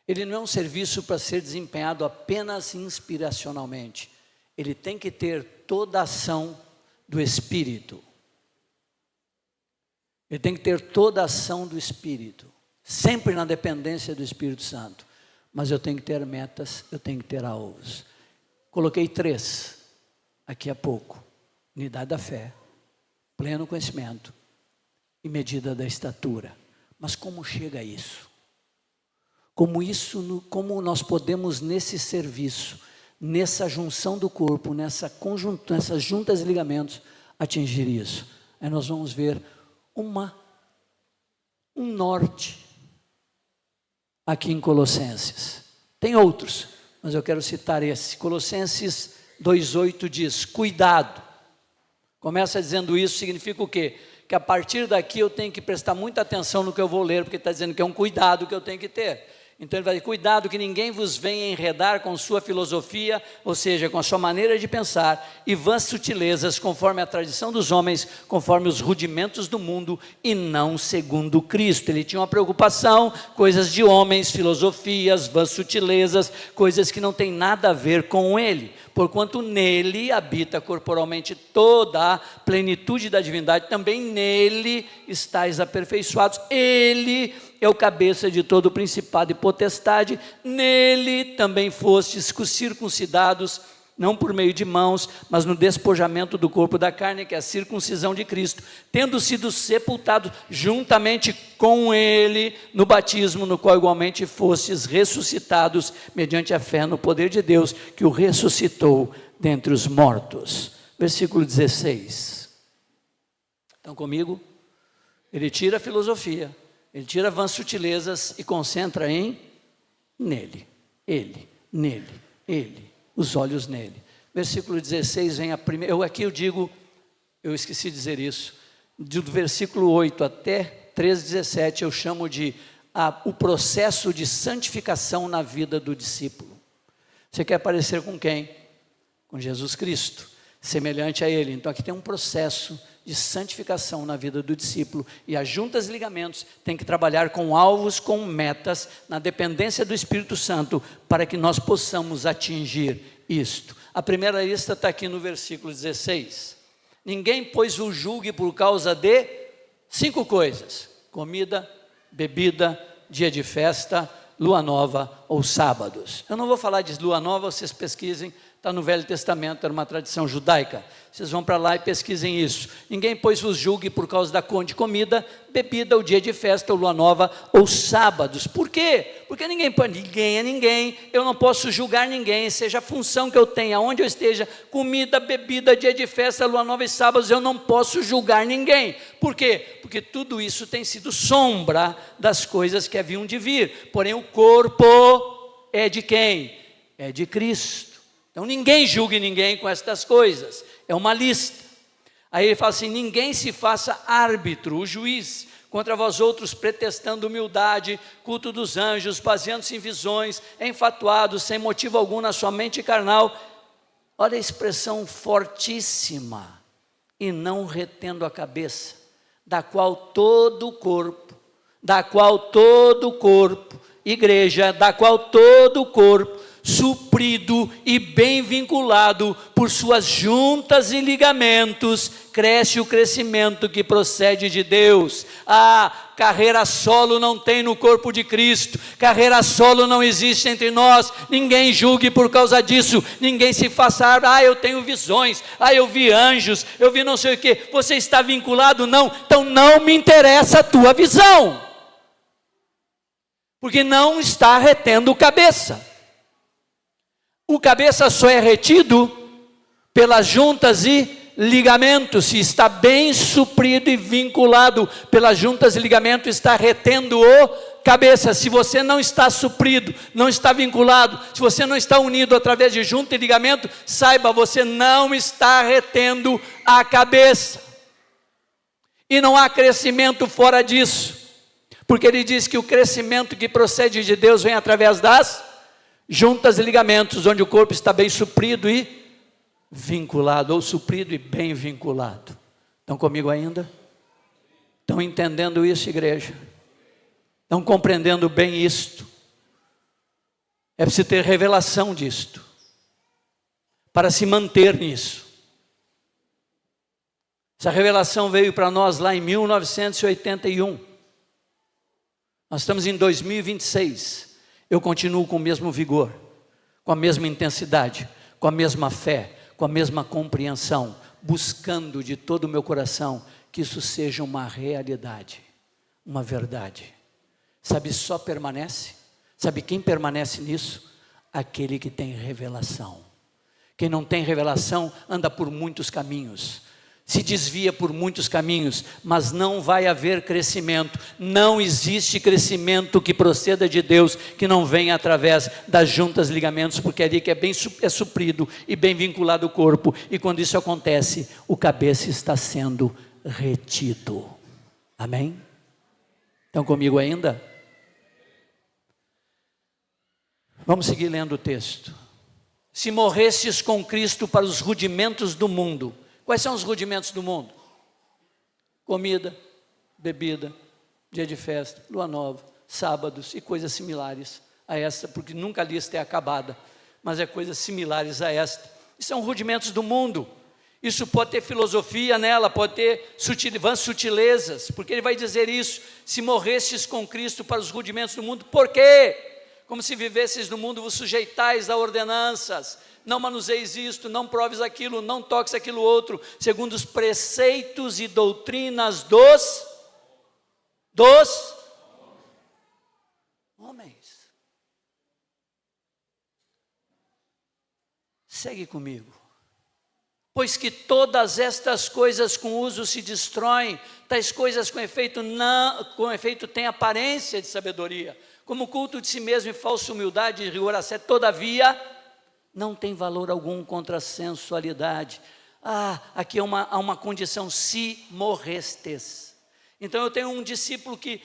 Ele não é um serviço para ser desempenhado apenas inspiracionalmente. Ele tem que ter toda a ação do Espírito. Ele tem que ter toda a ação do Espírito. Sempre na dependência do Espírito Santo. Mas eu tenho que ter metas, eu tenho que ter alvos. Coloquei 3 aqui há pouco. Unidade da fé, pleno conhecimento e medida da estatura. Mas como chega a isso? Como nós podemos nesse serviço, nessa junção do corpo, nessas juntas e ligamentos, atingir isso? Aí nós vamos ver um norte, aqui em Colossenses. Tem outros, mas eu quero citar esse. Colossenses 2,8 diz: cuidado. Começa dizendo isso, significa o quê? Que a partir daqui eu tenho que prestar muita atenção no que eu vou ler, porque está dizendo que é um cuidado que eu tenho que ter. Então ele vai dizer: cuidado que ninguém vos venha enredar com sua filosofia, ou seja, com a sua maneira de pensar, e vãs sutilezas, conforme a tradição dos homens, conforme os rudimentos do mundo, e não segundo Cristo. Ele tinha uma preocupação, coisas de homens, filosofias, vãs sutilezas, coisas que não tem nada a ver com ele, porquanto nele habita corporalmente toda a plenitude da divindade, também nele estáis aperfeiçoados. Ele é o cabeça de todo o principado e potestade, nele também fostes circuncidados, não por meio de mãos, mas no despojamento do corpo da carne, que é a circuncisão de Cristo, tendo sido sepultados juntamente com ele no batismo, no qual igualmente fostes ressuscitados, mediante a fé no poder de Deus, que o ressuscitou dentre os mortos. Versículo 16. Estão comigo? Ele tira a filosofia, ele tira vãs sutilezas e concentra em nele, ele, os olhos nele. Versículo 16 vem a primeira, eu esqueci de dizer isso, do versículo 8 até 13:17 eu chamo de o processo de santificação na vida do discípulo. Você quer parecer com quem? Com Jesus Cristo, semelhante a ele. Então aqui tem um processo de santificação na vida do discípulo, e as juntas e ligamentos têm que trabalhar com alvos, com metas, na dependência do Espírito Santo, para que nós possamos atingir isto. A primeira lista está aqui no versículo 16. Ninguém, pois, o julgue por causa de 5 coisas: comida, bebida, dia de festa, lua nova ou sábados. Eu não vou falar de lua nova, vocês pesquisem, está no Velho Testamento, era uma tradição judaica. Vocês vão para lá e pesquisem isso. Ninguém, pois, vos julgue por causa de comida, bebida, o dia de festa, ou lua nova, ou sábados. Por quê? Porque ninguém é ninguém, eu não posso julgar ninguém, seja a função que eu tenha, onde eu esteja, comida, bebida, dia de festa, lua nova e sábados, eu não posso julgar ninguém. Por quê? Porque tudo isso tem sido sombra das coisas que haviam de vir. Porém, o corpo é de quem? É de Cristo. Então ninguém julgue ninguém com estas coisas, é uma lista. Aí ele fala assim: ninguém se faça árbitro, o juiz, contra vós outros, pretextando humildade, culto dos anjos, baseando-se em visões, enfatuados, sem motivo algum na sua mente carnal. Olha a expressão fortíssima: e não retendo a cabeça, da qual todo o corpo, igreja, da qual todo o corpo, suprido e bem vinculado por suas juntas e ligamentos, cresce o crescimento que procede de Deus. Carreira solo não tem no corpo de Cristo, carreira solo não existe entre nós. Ninguém julgue por causa disso, ninguém se faça, eu tenho visões, eu vi anjos, eu vi não sei o que. Você está vinculado? Não, então não me interessa a tua visão, porque não está retendo cabeça. O cabeça só é retido pelas juntas e ligamentos. Se está bem suprido e vinculado pelas juntas e ligamentos, está retendo o cabeça. Se você não está suprido, não está vinculado, se você não está unido através de junta e ligamento, saiba, você não está retendo a cabeça. E não há crescimento fora disso, porque ele diz que o crescimento que procede de Deus vem através das juntas e ligamentos, onde o corpo está bem suprido e vinculado, ou suprido e bem vinculado. Estão comigo ainda? Estão entendendo isso, igreja? Estão compreendendo bem isto? É preciso ter revelação disto, para se manter nisso. Essa revelação veio para nós lá em 1981. Nós estamos em 2026. Eu continuo com o mesmo vigor, com a mesma intensidade, com a mesma fé, com a mesma compreensão, buscando de todo o meu coração que isso seja uma realidade, uma verdade. Sabe, só permanece? Sabe quem permanece nisso? Aquele que tem revelação. Quem não tem revelação anda por muitos caminhos. se desvia por muitos caminhos, mas não vai haver crescimento. Não existe crescimento que proceda de Deus, que não venha através das juntas, ligamentos, porque é ali que é suprido e bem vinculado o corpo, e quando isso acontece, o cabeça está sendo retido. Amém? Estão comigo ainda? Vamos seguir lendo o texto. Se morresses com Cristo para os rudimentos do mundo. Quais são os rudimentos do mundo? Comida, bebida, dia de festa, lua nova, sábados e coisas similares a esta, porque nunca a lista é acabada, mas é coisas similares a esta. E são rudimentos do mundo. Isso pode ter filosofia nela, pode ter sutilezas, porque ele vai dizer isso: se morresses com Cristo para os rudimentos do mundo. Por quê? Como se vivesses no mundo, vos sujeitais a ordenanças. Não manuseis isto, não proves aquilo, não toques aquilo outro, segundo os preceitos e doutrinas dos homens. Segue comigo. Pois que todas estas coisas com uso se destroem, tais coisas com efeito têm aparência de sabedoria, como o culto de si mesmo e falsa humildade e rigor ascético, todavia não tem valor algum contra a sensualidade. Aqui há uma condição: se morrestes. Então eu tenho um discípulo que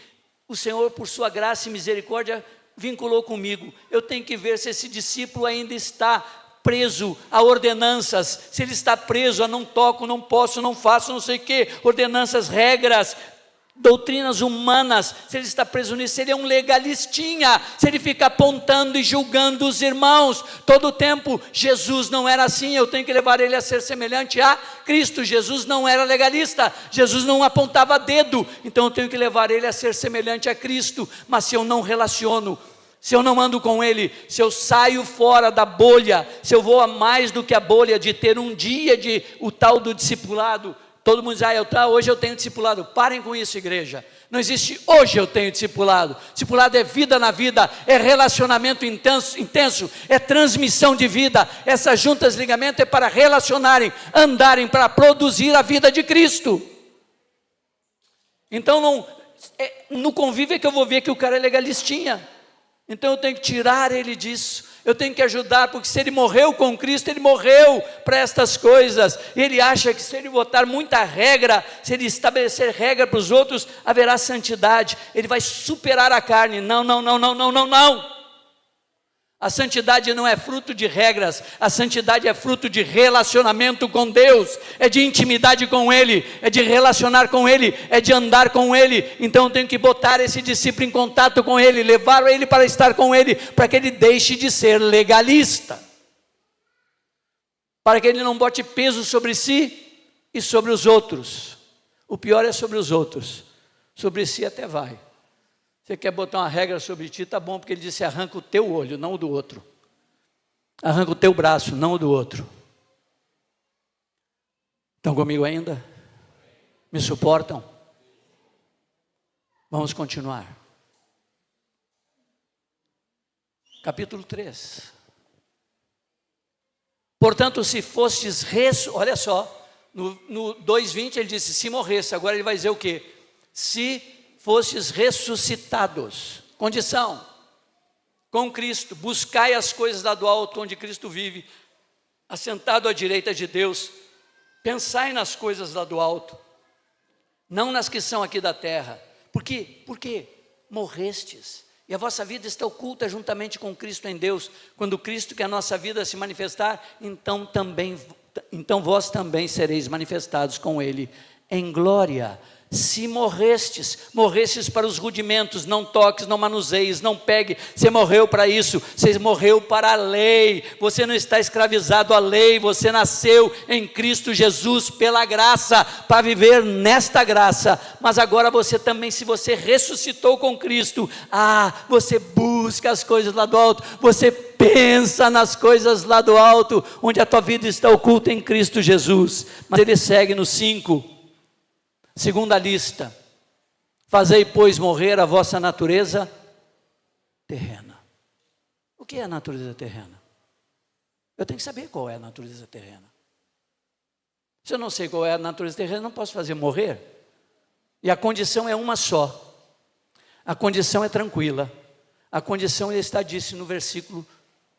o Senhor, por sua graça e misericórdia, vinculou comigo. Eu tenho que ver se esse discípulo ainda está preso a ordenanças, se ele está preso a não toco, não posso, não faço, não sei o que, ordenanças, regras, doutrinas humanas. Se ele está preso nisso, ele é um legalistinha, se ele fica apontando e julgando os irmãos todo o tempo. Jesus não era assim, eu tenho que levar ele a ser semelhante a Cristo. Jesus não era legalista, Jesus não apontava dedo, então eu tenho que levar ele a ser semelhante a Cristo. Mas se eu não relaciono, se eu não ando com ele, se eu saio fora da bolha, se eu vou a mais do que a bolha de ter um dia de o tal do discipulado. Todo mundo diz: hoje eu tenho discipulado. Parem com isso, igreja. Não existe hoje eu tenho discipulado. Discipulado é vida na vida, é relacionamento intenso, é transmissão de vida. Essas juntas de ligamento é para relacionarem, andarem, para produzir a vida de Cristo. Então no convívio é que eu vou ver que o cara é legalistinha. Então eu tenho que tirar ele disso, eu tenho que ajudar, porque se ele morreu com Cristo, ele morreu para estas coisas. Ele acha que se ele botar muita regra, se ele estabelecer regra para os outros, haverá santidade, ele vai superar a carne. Não. A santidade não é fruto de regras, a santidade é fruto de relacionamento com Deus, é de intimidade com Ele, é de relacionar com Ele, é de andar com Ele. Então eu tenho que botar esse discípulo em contato com Ele, levar ele para estar com Ele, para que ele deixe de ser legalista, para que ele não bote peso sobre si e sobre os outros. O pior é sobre os outros, sobre si até vai. Você quer botar uma regra sobre ti, tá bom, porque ele disse: arranca o teu olho, não o do outro. Arranca o teu braço, não o do outro. Estão comigo ainda? Me suportam? Vamos continuar. Capítulo 3. Portanto, se fostes olha só, no 2:20 ele disse: se morresse. Agora ele vai dizer o quê? Se fostes ressuscitados. Condição: com Cristo, buscai as coisas lá do alto, onde Cristo vive, assentado à direita de Deus. Pensai nas coisas lá do alto, não nas que são aqui da terra. Por quê? Porque morrestes, e a vossa vida está oculta juntamente com Cristo em Deus. Quando Cristo, que é a nossa vida, se manifestar, então vós também sereis manifestados com Ele em glória. Se morrestes para os rudimentos, não toques, não manuseies, não pegue, você morreu para isso, você morreu para a lei, você não está escravizado à lei, você nasceu em Cristo Jesus pela graça, para viver nesta graça. Mas agora você também, se você ressuscitou com Cristo, você busca as coisas lá do alto, você pensa nas coisas lá do alto, onde a tua vida está oculta em Cristo Jesus. Mas ele segue no 5, segunda lista: fazei, pois, morrer a vossa natureza terrena. O que é a natureza terrena? Eu tenho que saber qual é a natureza terrena. Se eu não sei qual é a natureza terrena, eu não posso fazer morrer. E a condição é uma só. A condição é tranquila. A condição está disse no versículo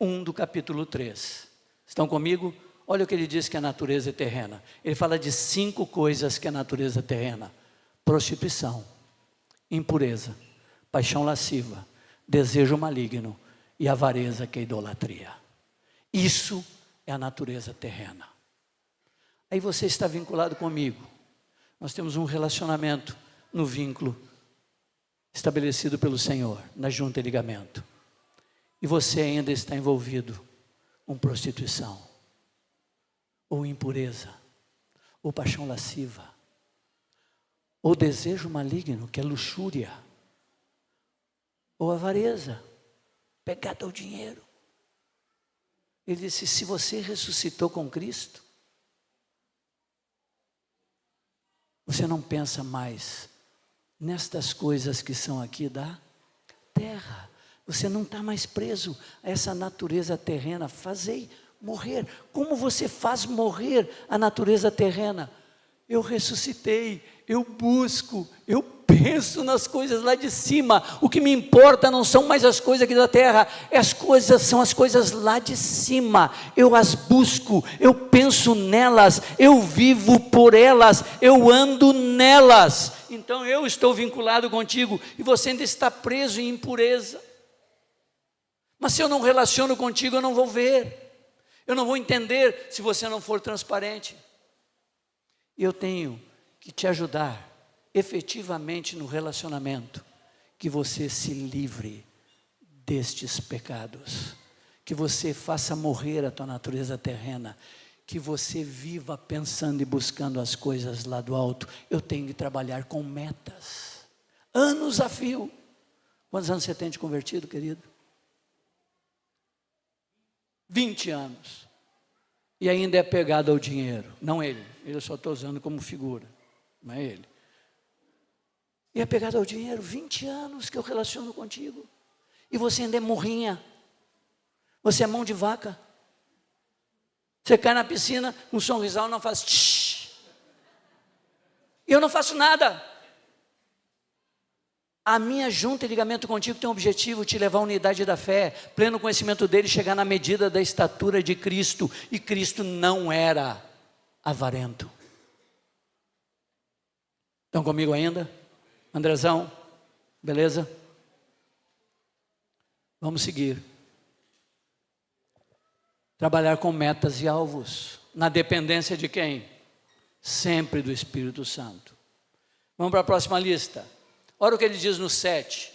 1 do capítulo 3. Estão comigo? Olha o que ele diz que a natureza é terrena. Ele fala de 5 coisas que é a natureza terrena: prostituição, impureza, paixão lasciva, desejo maligno e avareza, que é idolatria. Isso é a natureza terrena. Aí você está vinculado comigo. Nós temos um relacionamento no vínculo estabelecido pelo Senhor, na junta e ligamento. E você ainda está envolvido com prostituição, ou impureza, ou paixão lasciva, ou desejo maligno, que é luxúria, ou avareza, pegada ao dinheiro. Ele disse: se você ressuscitou com Cristo, você não pensa mais nestas coisas que são aqui da terra. Você não está mais preso a essa natureza terrena. Fazei morrer. Como você faz morrer a natureza terrena? Eu ressuscitei, eu busco, eu penso nas coisas lá de cima. O que me importa não são mais as coisas aqui da terra, são as coisas lá de cima. Eu as busco, eu penso nelas, eu vivo por elas, eu ando nelas. Então eu estou vinculado contigo e você ainda está preso em impureza. Mas se eu não relaciono contigo, eu não vou ver, eu não vou entender se você não for transparente. E eu tenho que te ajudar efetivamente no relacionamento, que você se livre destes pecados, que você faça morrer a tua natureza terrena, que você viva pensando e buscando as coisas lá do alto. Eu tenho que trabalhar com metas, anos a fio. Quantos anos você tem de convertido, querido? 20 anos. E ainda é pegado ao dinheiro. Não ele eu só estou usando como figura, não é ele. E é pegado ao dinheiro. 20 anos que eu relaciono contigo, e você ainda é murrinha, você é mão de vaca. Você cai na piscina, um sorrisal não faz tsh, e eu não faço nada. A minha junta e ligamento contigo tem o objetivo de te levar à unidade da fé, pleno conhecimento dele, chegar na medida da estatura de Cristo. E Cristo não era avarento. Estão comigo ainda? Andrezão, beleza? Vamos seguir. Trabalhar com metas e alvos, na dependência de quem? Sempre do Espírito Santo. Vamos para a próxima lista. Olha o que ele diz no 7.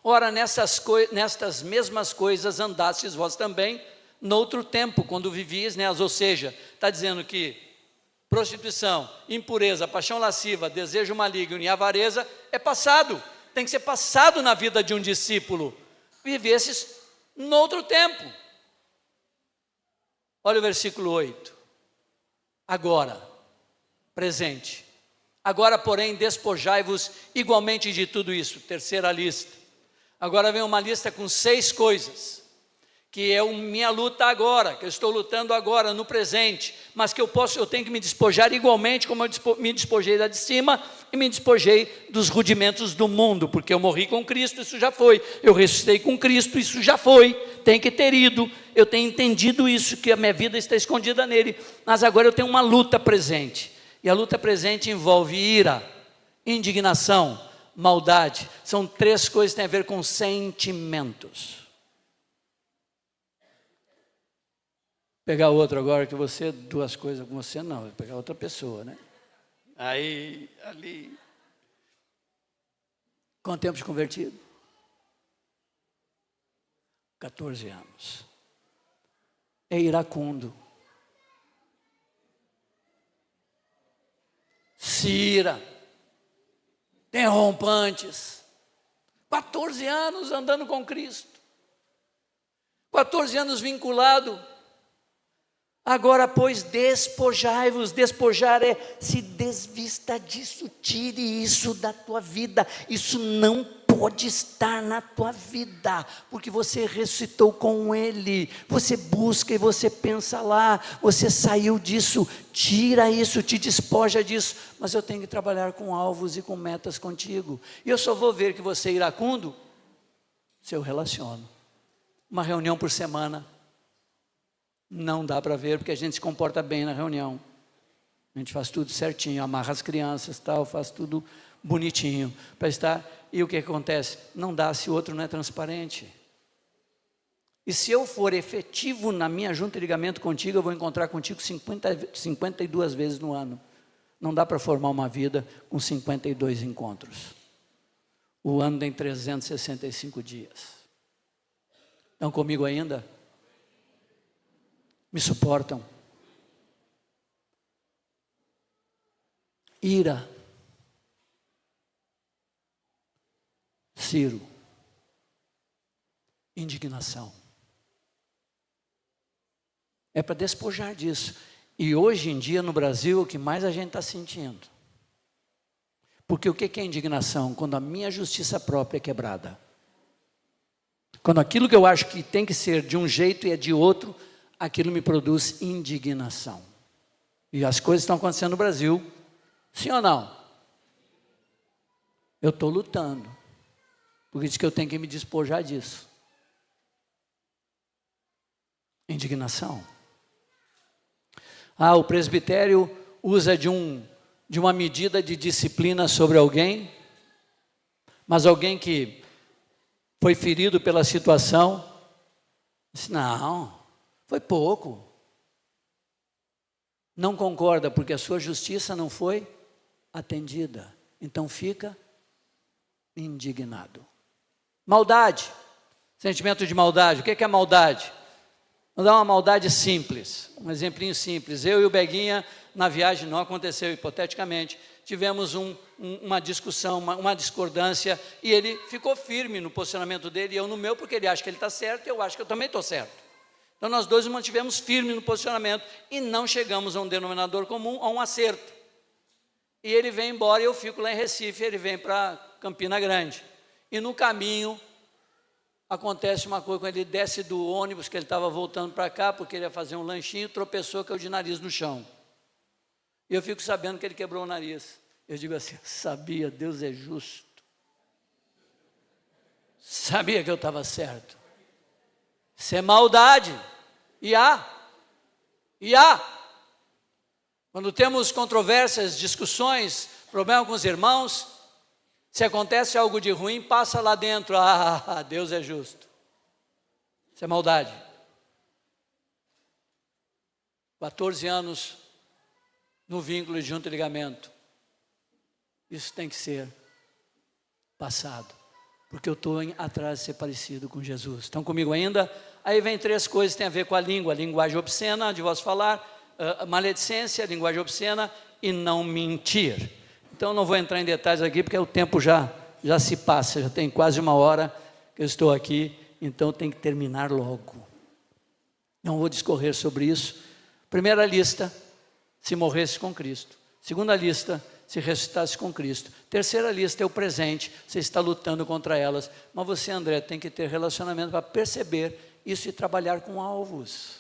Ora, nestas mesmas coisas andastes vós também, noutro tempo, quando vivias nelas. Ou seja, está dizendo que prostituição, impureza, paixão lasciva, desejo maligno e avareza é passado. Tem que ser passado na vida de um discípulo. Vivesses noutro tempo. Olha o versículo 8. Agora, presente. Agora, porém, despojai-vos igualmente de tudo isso. Terceira lista. Agora vem uma lista com 6 coisas, que é minha luta agora, que eu estou lutando agora, no presente, mas que eu tenho que me despojar igualmente como eu me despojei da de cima e me despojei dos rudimentos do mundo, porque eu morri com Cristo, isso já foi. Eu ressuscitei com Cristo, isso já foi. Tem que ter ido. Eu tenho entendido isso, que a minha vida está escondida nele, mas agora eu tenho uma luta presente. E a luta presente envolve ira, indignação, maldade. São 3 coisas que têm a ver com sentimentos. Pegar outro agora, que você, 2 coisas com você, não. Vou pegar outra pessoa, né? Aí, ali. Quanto tempo de convertido? 14 anos. É iracundo. Se ira, tem rompantes. 14 anos andando com Cristo, 14 anos vinculado. Agora, pois, despojai-vos. Despojar é se desvista disso, tire isso da tua vida. Isso não pode estar na tua vida, porque você ressuscitou com Ele, você busca e você pensa lá, você saiu disso, tira isso, te despoja disso, mas eu tenho que trabalhar com alvos e com metas contigo, e eu só vou ver que você é iracundo, se eu relaciono. Uma reunião por semana, não dá para ver, porque a gente se comporta bem na reunião, a gente faz tudo certinho, amarra as crianças, tal, faz tudo bonitinho, para estar, e o que acontece? Não dá se o outro não é transparente. E se eu for efetivo na minha junta de ligamento contigo, eu vou encontrar contigo 52 vezes no ano. Não dá para formar uma vida com 52 encontros. O ano tem 365 dias. Estão comigo ainda? Me suportam? Ira. Ciro. Indignação. É para despojar disso. E hoje em dia no Brasil, o que mais a gente está sentindo. Porque o que é indignação? Quando a minha justiça própria é quebrada. Quando aquilo que eu acho que tem que ser de um jeito e é de outro, aquilo me produz indignação. E as coisas estão acontecendo no Brasil. Sim ou não? Eu estou lutando. Por isso que eu tenho que me despojar disso. Indignação. O presbitério usa de uma medida de disciplina sobre alguém, mas alguém que foi ferido pela situação, disse, não, foi pouco. Não concorda, porque a sua justiça não foi atendida. Então fica indignado. Maldade, sentimento de maldade. O que é maldade? Vou dar uma maldade simples, um exemplinho simples. Eu e o Beguinha, na viagem, não aconteceu hipoteticamente, tivemos uma discussão, uma discordância, e ele ficou firme no posicionamento dele, e eu no meu, porque ele acha que ele está certo, e eu acho que eu também estou certo. Então nós dois nos mantivemos firmes no posicionamento, e não chegamos a um denominador comum, a um acerto. E ele vem embora, e eu fico lá em Recife, ele vem para Campina Grande. E no caminho, acontece uma coisa, quando ele desce do ônibus, que ele estava voltando para cá, porque ele ia fazer um lanchinho, tropeçou, caiu de nariz no chão. E eu fico sabendo que ele quebrou o nariz. Eu digo assim, sabia, Deus é justo. Sabia que eu estava certo. Isso é maldade. E há. Quando temos controvérsias, discussões, problema com os irmãos, se acontece algo de ruim, passa lá dentro, Deus é justo. Isso é maldade. 14 anos no vínculo de junta e ligamento. Isso tem que ser passado, porque eu estou atrás de ser parecido com Jesus. Estão comigo ainda? Aí vem 3 coisas que tem a ver com a língua: linguagem obscena, de vosso falar, maledicência, linguagem obscena e não mentir. Então não vou entrar em detalhes aqui, porque o tempo já se passa, já tem quase 1 hora que eu estou aqui, então tem que terminar logo. Não vou discorrer sobre isso. Primeira lista, se morresse com Cristo. Segunda lista, se ressuscitasse com Cristo. Terceira lista é o presente, você está lutando contra elas. Mas você, André, tem que ter relacionamento para perceber isso e trabalhar com alvos.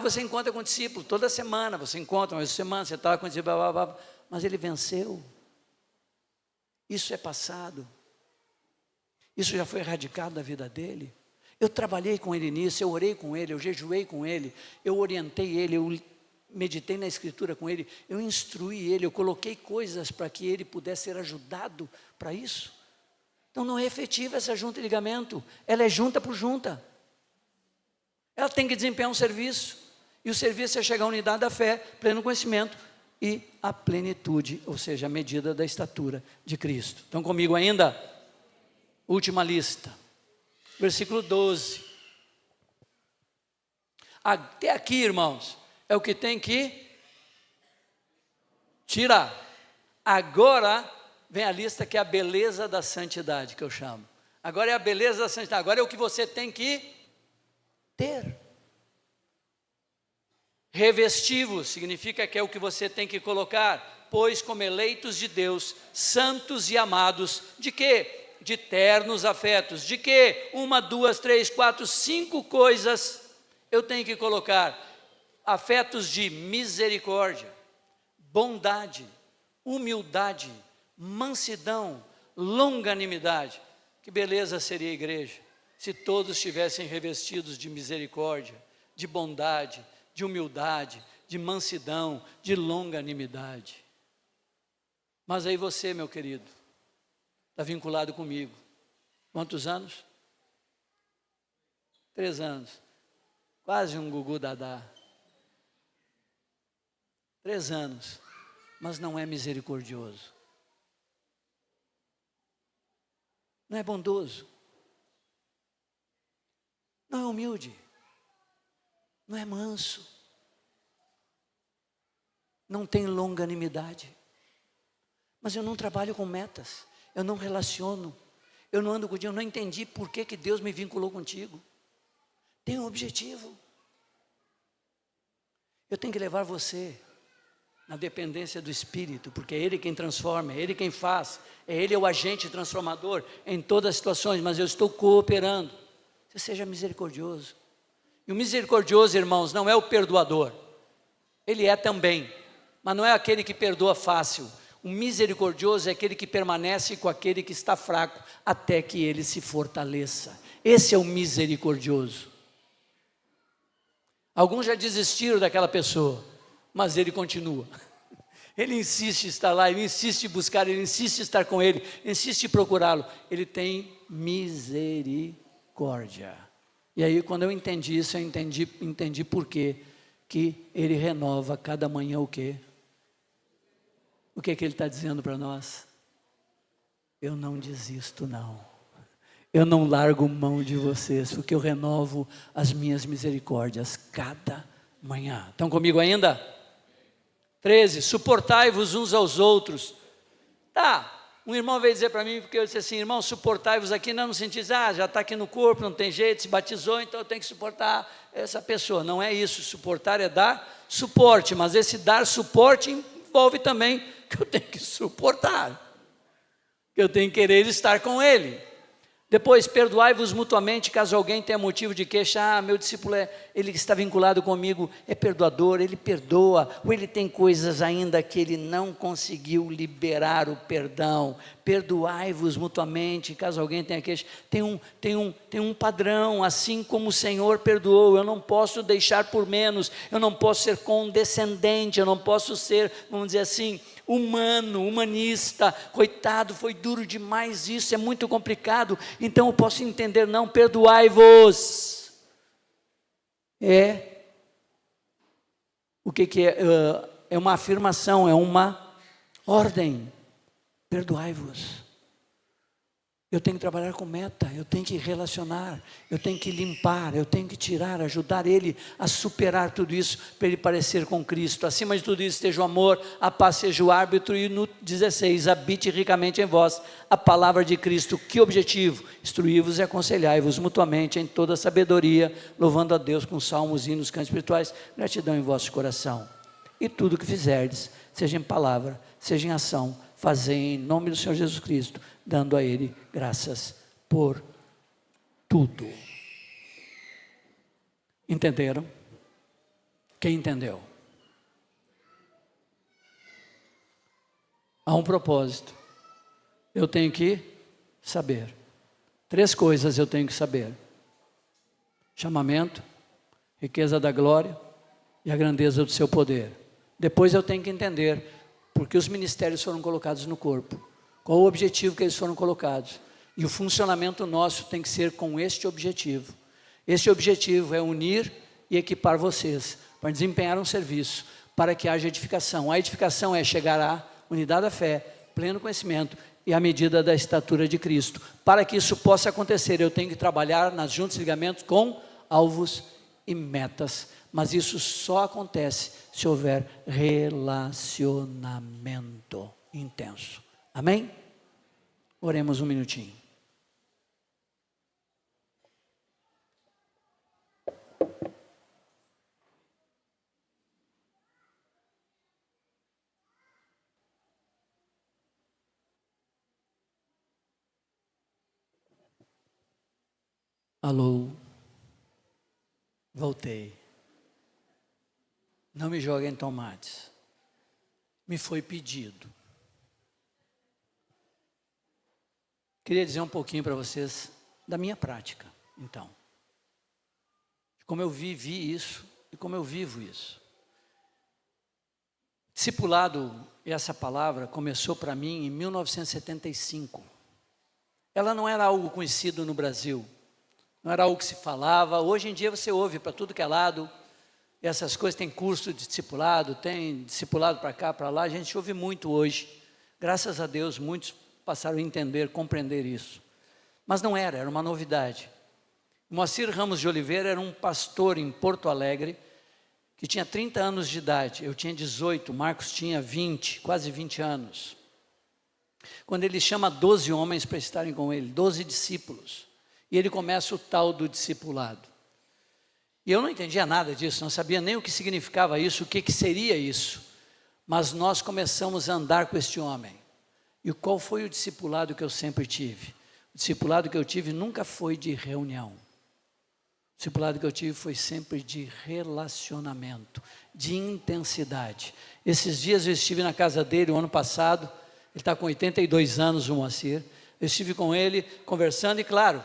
Você encontra com o discípulo toda semana, você encontra uma semana, você estava com o discípulo, mas ele venceu. Isso é passado. Isso já foi erradicado da vida dele. Eu trabalhei com ele nisso, eu orei com ele, eu jejuei com ele, eu orientei ele, eu meditei na escritura com ele, eu instruí ele, eu coloquei coisas para que ele pudesse ser ajudado para isso. Então não é efetiva essa junta de ligamento, ela é junta por junta. Ela tem que desempenhar um serviço, e o serviço é chegar à unidade da fé, pleno conhecimento e a plenitude, ou seja, a medida da estatura de Cristo. Estão comigo ainda? Última lista, versículo 12. Até aqui, irmãos, é o que tem que tirar. Agora vem a lista que é a beleza da santidade, que eu chamo. Agora é a beleza da santidade, agora é o que você tem que ter. Revestivos significa que é o que você tem que colocar, pois como eleitos de Deus, santos e amados, de quê? De ternos afetos. De que? 1, 2, 3, 4, 5 coisas eu tenho que colocar. Afetos de misericórdia, bondade, humildade, mansidão, longanimidade. Que beleza seria a igreja se todos estivessem revestidos de misericórdia, de bondade, de humildade, de mansidão, de longanimidade. Mas aí você, meu querido, está vinculado comigo. Quantos anos? 3 anos. Quase um gugu dadá. 3 anos, mas não é misericordioso. Não é bondoso. Não é humilde. Não é manso. Não tem longanimidade. Mas eu não trabalho com metas. Eu não relaciono. Eu não ando contigo. Eu não entendi por que Deus me vinculou contigo. Tem um objetivo. Eu tenho que levar você na dependência do Espírito, porque é Ele quem transforma, é Ele quem faz, é Ele o agente transformador em todas as situações, mas eu estou cooperando. Você seja misericordioso. E o misericordioso, irmãos, não é o perdoador. Ele é também, mas não é aquele que perdoa fácil. O misericordioso é aquele que permanece com aquele que está fraco, até que ele se fortaleça. Esse é o misericordioso. Alguns já desistiram daquela pessoa, mas ele continua. Ele insiste em estar lá, ele insiste em buscar, ele insiste em estar com ele, insiste em procurá-lo. Ele tem misericórdia. E aí, quando eu entendi isso, eu entendi por quê que ele renova cada manhã o quê? O que ele está dizendo para nós? Eu não desisto, não. Eu não largo mão de vocês, porque eu renovo as minhas misericórdias cada manhã. Estão comigo ainda? 13, suportai-vos uns aos outros. Tá, um irmão veio dizer para mim, porque eu disse assim, irmão, suportai-vos aqui, não no sentido de, já está aqui no corpo, não tem jeito, se batizou, então eu tenho que suportar essa pessoa. Não é isso, suportar é dar suporte, mas esse dar suporte envolve também que eu tenho que suportar, que eu tenho que querer estar com ele. Depois, perdoai-vos mutuamente, caso alguém tenha motivo de queixa. Meu discípulo, ele está vinculado comigo, é perdoador, ele perdoa, ou ele tem coisas ainda que ele não conseguiu liberar o perdão. Perdoai-vos mutuamente, caso alguém tenha queixa. Tem um padrão, assim como o Senhor perdoou. Eu não posso deixar por menos, eu não posso ser condescendente, eu não posso ser, vamos dizer assim, humano, humanista. Coitado, foi duro demais isso, é muito complicado, então eu posso entender, não, perdoai-vos. O que é? É uma afirmação, é uma ordem. Perdoai-vos. Eu tenho que trabalhar com meta, eu tenho que relacionar, eu tenho que limpar, eu tenho que tirar, ajudar ele a superar tudo isso, para ele parecer com Cristo. Acima de tudo isso esteja o amor, a paz seja o árbitro. E no 16, habite ricamente em vós a palavra de Cristo. Que objetivo? Instruí-vos e aconselhai-vos mutuamente em toda sabedoria, louvando a Deus com salmos, hinos, cantos espirituais, gratidão em vosso coração. E tudo o que fizerdes, seja em palavra, seja em ação, fazei em nome do Senhor Jesus Cristo, dando a Ele graças por tudo. Entenderam? Quem entendeu? Há um propósito. Eu tenho que saber. 3 coisas eu tenho que saber: chamamento, riqueza da glória e a grandeza do seu poder. Depois eu tenho que entender porque os ministérios foram colocados no corpo, qual o objetivo que eles foram colocados, e o funcionamento nosso tem que ser com este objetivo. Este objetivo é unir e equipar vocês para desempenhar um serviço, para que haja edificação. A edificação é chegar à unidade da fé, pleno conhecimento e à medida da estatura de Cristo. Para que isso possa acontecer, eu tenho que trabalhar nas juntas e ligamentos com alvos e metas. Mas isso só acontece se houver relacionamento intenso. Amém? Oremos um minutinho. Alô? Voltei. Não me joguem tomates. Me foi pedido. Queria dizer um pouquinho para vocês da minha prática, então. Como eu vivi isso e como eu vivo isso. Discipulado, essa palavra começou para mim em 1975. Ela não era algo conhecido no Brasil. Não era algo que se falava. Hoje em dia você ouve para tudo que é lado. Essas coisas, tem curso de discipulado, tem discipulado para cá, para lá. A gente ouve muito hoje. Graças a Deus, muitos passaram a entender, compreender isso. Mas não era uma novidade. Moacir Ramos de Oliveira era um pastor em Porto Alegre, que tinha 30 anos de idade. Eu tinha 18, Marcos tinha 20, quase 20 anos. Quando ele chama 12 homens para estarem com ele, 12 discípulos. E ele começa o tal do discipulado. E eu não entendia nada disso, não sabia nem o que significava isso, o que seria isso. Mas nós começamos a andar com este homem. E qual foi o discipulado que eu sempre tive? O discipulado que eu tive nunca foi de reunião. O discipulado que eu tive foi sempre de relacionamento, de intensidade. Esses dias eu estive na casa dele, o ano passado, ele está com 82 anos, o Moacir. Eu estive com ele conversando e, claro,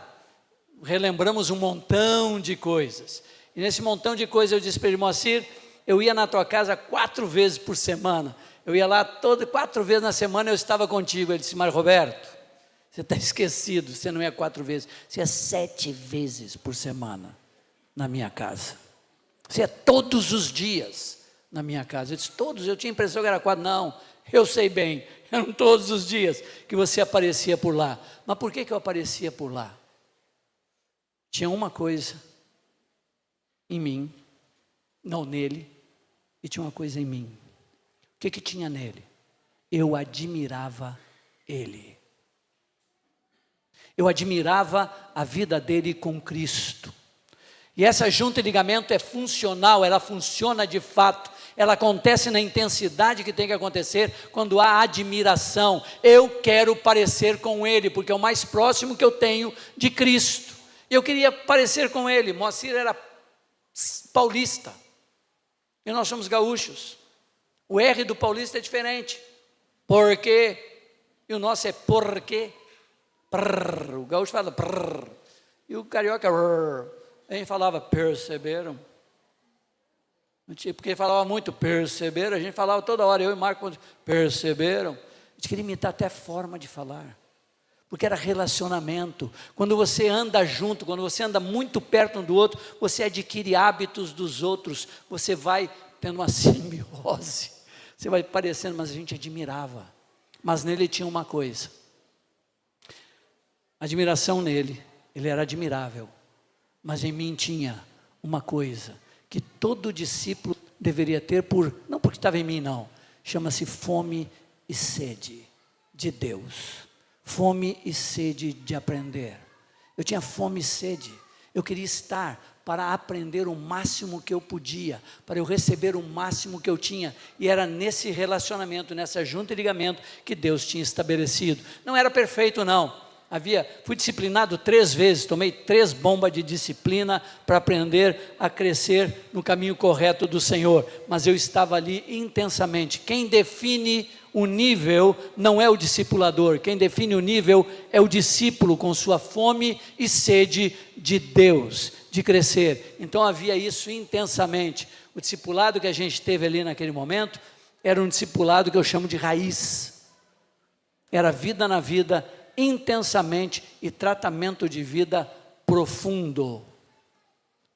relembramos um montão de coisas. E nesse montão de coisas eu disse para ele: Moacir, eu ia na tua casa 4 vezes por semana. Eu ia lá 4 vezes na semana, eu estava contigo. Ele disse: mas Roberto, você está esquecido, você não ia 4 vezes, você ia 7 vezes por semana na minha casa. Você ia todos os dias na minha casa. Eu disse: todos? Eu tinha a impressão que era 4. Não, eu sei bem, eram todos os dias que você aparecia por lá. Mas por que eu aparecia por lá? Tinha uma coisa em mim, não nele, e tinha uma coisa em mim. O que tinha nele? Eu admirava ele. Eu admirava a vida dele com Cristo. E essa junta e ligamento é funcional, ela funciona de fato. Ela acontece na intensidade que tem que acontecer quando há admiração. Eu quero parecer com ele, porque é o mais próximo que eu tenho de Cristo. Eu queria parecer com ele. Moacir era paulista. E nós somos gaúchos. O R do paulista é diferente. Porque. E o nosso é porque. Prrr, o gaúcho fala prrr, e o carioca rrr. A gente falava perceberam, porque falava muito perceberam, a gente falava toda hora, eu e Marco perceberam. A gente queria imitar até a forma de falar, porque era relacionamento. Quando você anda junto, quando você anda muito perto um do outro, você adquire hábitos dos outros, você vai tendo uma simbiose, você vai parecendo, mas a gente admirava. Mas nele tinha uma coisa, admiração nele, ele era admirável, mas em mim tinha uma coisa, que todo discípulo deveria ter, não porque estava em mim não, chama-se fome e sede de Deus, fome e sede de aprender. Eu tinha fome e sede, eu queria estar para aprender o máximo que eu podia, para eu receber o máximo que eu tinha, e era nesse relacionamento, nessa junta e ligamento que Deus tinha estabelecido. Não era perfeito não, fui disciplinado 3 vezes, tomei 3 bombas de disciplina para aprender a crescer no caminho correto do Senhor, mas eu estava ali intensamente. Quem define o nível não é o discipulador, quem define o nível é o discípulo com sua fome e sede de Deus, de crescer. Então havia isso intensamente. O discipulado que a gente teve ali naquele momento era um discipulado que eu chamo de raiz, era vida na vida, intensamente, e tratamento de vida profundo,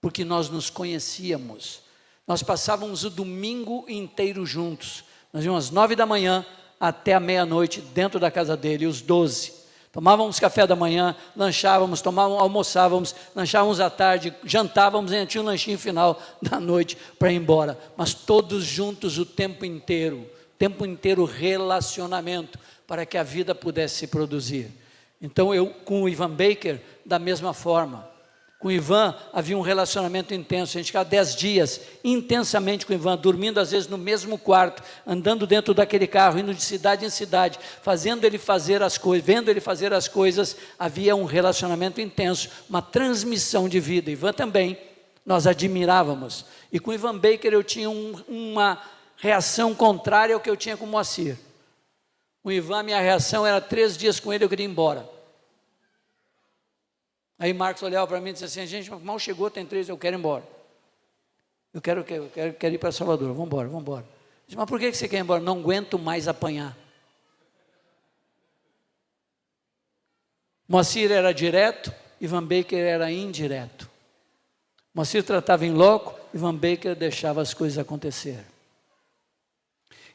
porque nós nos conhecíamos. Nós passávamos o domingo inteiro juntos. Nós íamos às 9 da manhã até a meia-noite dentro da casa dele, os 12. Tomávamos café da manhã, lanchávamos, almoçávamos, lanchávamos à tarde, jantávamos e tinha um lanchinho final da noite para ir embora. Mas todos juntos o tempo inteiro relacionamento, para que a vida pudesse se produzir. Então eu com o Ivan Baker da mesma forma, Com o Ivan havia um relacionamento intenso, a gente ficava 10 dias intensamente com o Ivan, dormindo às vezes no mesmo quarto, andando dentro daquele carro, indo de cidade em cidade, fazendo ele fazer as coisas, vendo ele fazer as coisas. Havia um relacionamento intenso, uma transmissão de vida. Ivan também, nós admirávamos. E com o Ivan Baker eu tinha uma reação contrária ao que eu tinha com o Moacir. O Ivan, minha reação era 3 dias com ele, eu queria ir embora. Aí Marcos olhava para mim e disse assim: gente, mal chegou, tem 3, eu quero ir embora. Eu quero ir para Salvador, vamos embora. Eu disse: mas por que você quer ir embora? Não aguento mais apanhar. Moacir era direto, Ivan Baker era indireto. Moacir tratava em loco, Ivan Baker deixava as coisas acontecer.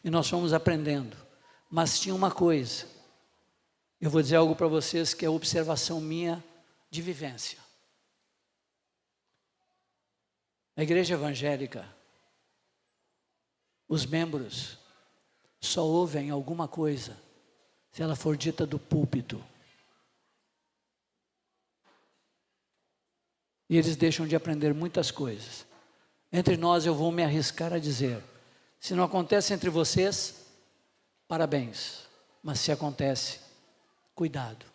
E nós fomos aprendendo. Mas tinha uma coisa, eu vou dizer algo para vocês que é observação minha de vivência. A igreja evangélica, os membros só ouvem alguma coisa se ela for dita do púlpito. E eles deixam de aprender muitas coisas. Entre nós eu vou me arriscar a dizer, se não acontece entre vocês, parabéns, mas se acontece, cuidado.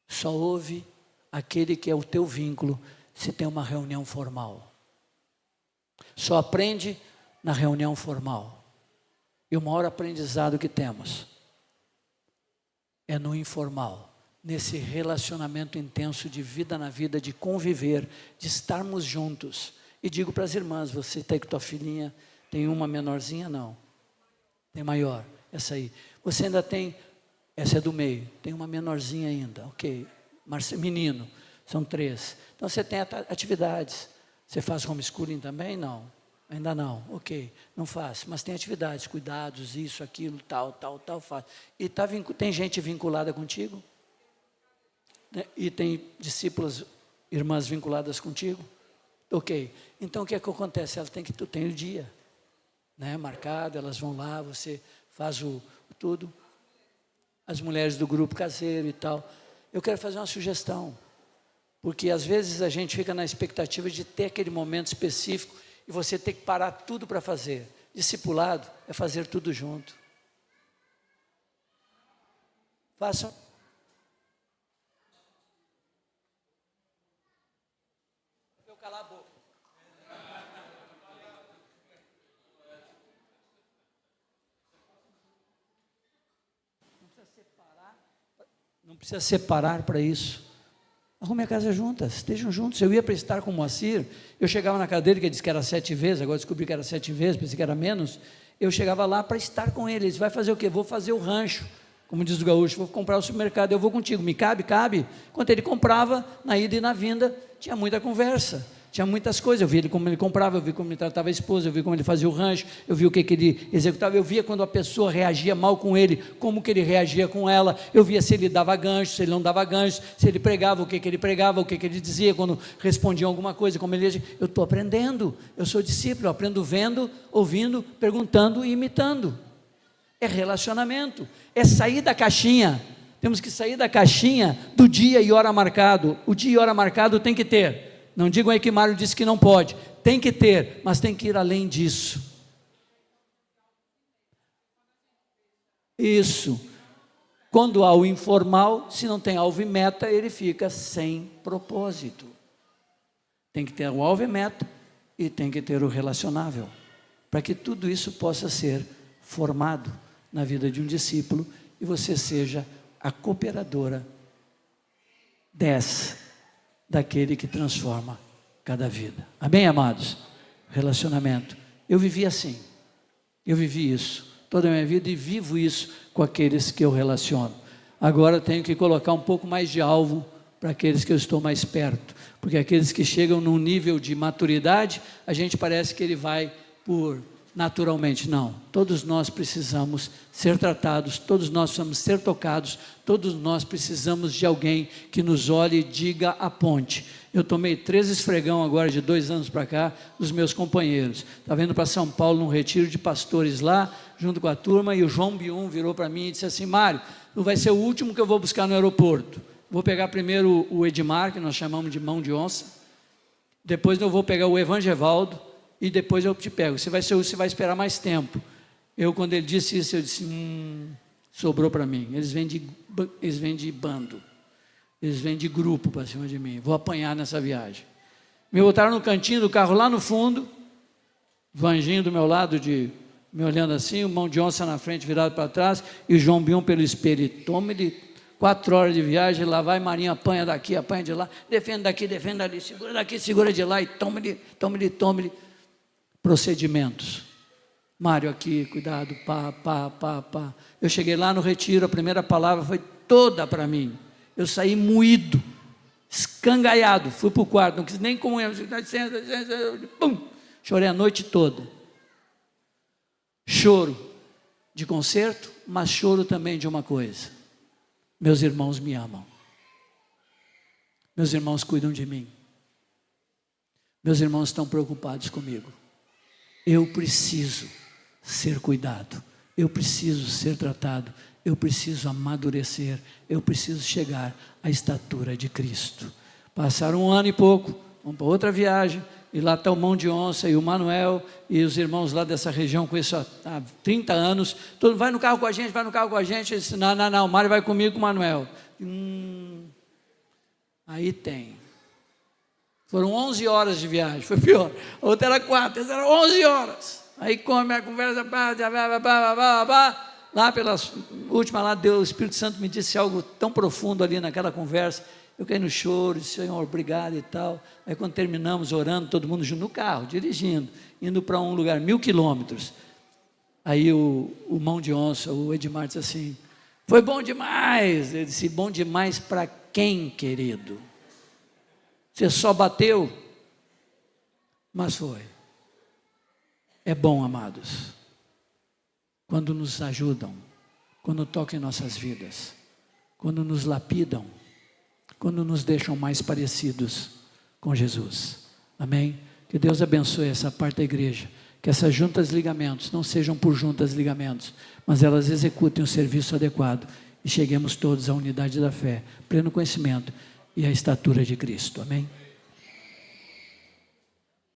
Só ouve aquele que é o teu vínculo se tem uma reunião formal. Só aprende na reunião formal. E o maior aprendizado que temos é no informal, nesse relacionamento intenso de vida na vida, de conviver, de estarmos juntos. E digo para as irmãs, você está aí com tua filhinha, tem uma menorzinha? Não. Tem maior, essa aí. Você ainda tem, essa é do meio, tem uma menorzinha ainda, ok. Menino, são 3. Então você tem atividades. Você faz homeschooling também? Não. Ainda não, ok. Não faz, mas tem atividades, cuidados, isso, aquilo, tal, faz. E tem gente vinculada contigo? E tem discípulas, irmãs vinculadas contigo? Ok. Então o que é que acontece? Tu tem o dia, né, marcado, elas vão lá, você faz tudo. As mulheres do grupo caseiro e tal. Eu quero fazer uma sugestão, porque às vezes a gente fica na expectativa de ter aquele momento específico e você ter que parar tudo para fazer. Discipulado é fazer tudo junto. Façam. Eu calar a boca. Não precisa separar para isso. Arrume a casa juntas, estejam juntos. Eu ia para estar com o Moacir, eu chegava na casa dele, que ele disse que era 7 vezes, agora descobri que era 7 vezes, pensei que era menos. Eu chegava lá para estar com ele. Ele disse: vai fazer o quê? Vou fazer o rancho, como diz o gaúcho, vou comprar o supermercado, eu vou contigo, me cabe? Cabe. Quando ele comprava, na ida e na vinda, tinha muita conversa. Tinha muitas coisas, eu vi como ele comprava, eu vi como ele tratava a esposa, eu vi como ele fazia o rancho, eu vi o que ele executava, eu via quando a pessoa reagia mal com ele, como que ele reagia com ela, eu via se ele dava gancho, se ele não dava gancho, se ele pregava, o que ele pregava, o que ele dizia, quando respondia alguma coisa, como ele dizia. Eu estou aprendendo, eu sou discípulo, eu aprendo vendo, ouvindo, perguntando e imitando. É relacionamento, é sair da caixinha. Temos que sair da caixinha do dia e hora marcado. O dia e hora marcado tem que ter. Não digam aí que Mário disse que não pode. Tem que ter, mas tem que ir além disso. Isso. Quando há o informal, se não tem alvo e meta, ele fica sem propósito. Tem que ter o alvo e meta e tem que ter o relacionável, para que tudo isso possa ser formado na vida de um discípulo e você seja a cooperadora daquele que transforma cada vida. Amém, amados? Relacionamento. Eu vivi assim. Eu vivi isso toda a minha vida e vivo isso com aqueles que eu relaciono. Agora tenho que colocar um pouco mais de alvo para aqueles que eu estou mais perto, porque aqueles que chegam num nível de maturidade, a gente parece que ele vai por naturalmente. Não, todos nós precisamos ser tratados, todos nós precisamos ser tocados, todos nós precisamos de alguém que nos olhe e diga a ponte. Eu tomei 3 esfregão agora de 2 anos para cá dos meus companheiros. Estava indo para São Paulo num retiro de pastores lá, junto com a turma, e o João Bium virou para mim e disse assim: Mário, não vai ser o último que eu vou buscar no aeroporto. vou pegar primeiro o Edmar, que nós chamamos de mão de onça, depois eu vou pegar o Evangevaldo, e depois eu te pego. Você vai esperar mais tempo. Quando ele disse isso, eu disse, sobrou para mim. Eles vêm de bando, eles vêm de grupo para cima de mim, vou apanhar nessa viagem. Me botaram no cantinho do carro, lá no fundo, Vanginho do meu lado, me olhando assim, o mão de onça na frente, virado para trás, e o João Bion pelo espelho. Tome-lhe 4 horas de viagem, lá vai Marinha, apanha daqui, apanha de lá, defenda daqui, defenda ali, segura daqui, segura de lá, e tome-lhe. Procedimentos. Mário aqui, cuidado, pá. Eu cheguei lá no retiro, a primeira palavra foi toda para mim. Eu saí moído, escangaiado, fui para o quarto, não quis nem comunhão, pum, chorei a noite toda. Choro de conserto, mas choro também de uma coisa: meus irmãos me amam, meus irmãos cuidam de mim, meus irmãos estão preocupados comigo. Eu preciso ser cuidado, eu preciso ser tratado, eu preciso amadurecer, eu preciso chegar à estatura de Cristo. Passaram 1 ano e pouco, vamos para outra viagem, e lá está o Mão de Onça e o Manuel, e os irmãos lá dessa região com isso há 30 anos, todo mundo vai no carro com a gente, eu disse, não, o Mário vai comigo com o Manuel. Aí tem. Foram 11 horas de viagem, foi pior. A outra era 4, essa era 11 horas. Aí come a conversa, lá pelas últimas, lá Deus, o Espírito Santo me disse algo tão profundo ali naquela conversa. Eu caí no choro, disse, Senhor, obrigado e tal. Aí quando terminamos orando, todo mundo junto no carro, dirigindo, indo para um lugar, 1000 quilômetros. Aí o Mão de Onça, o Edmar, disse assim, foi bom demais. Ele disse, bom demais para quem, querido? Você só bateu? Mas foi. É bom, amados, quando nos ajudam, quando tocam em nossas vidas, quando nos lapidam, quando nos deixam mais parecidos com Jesus. Amém? Que Deus abençoe essa parte da igreja, que essas juntas ligamentos não sejam por juntas ligamentos, mas elas executem o serviço adequado e cheguemos todos à unidade da fé, pleno conhecimento e à estatura de Cristo. Amém?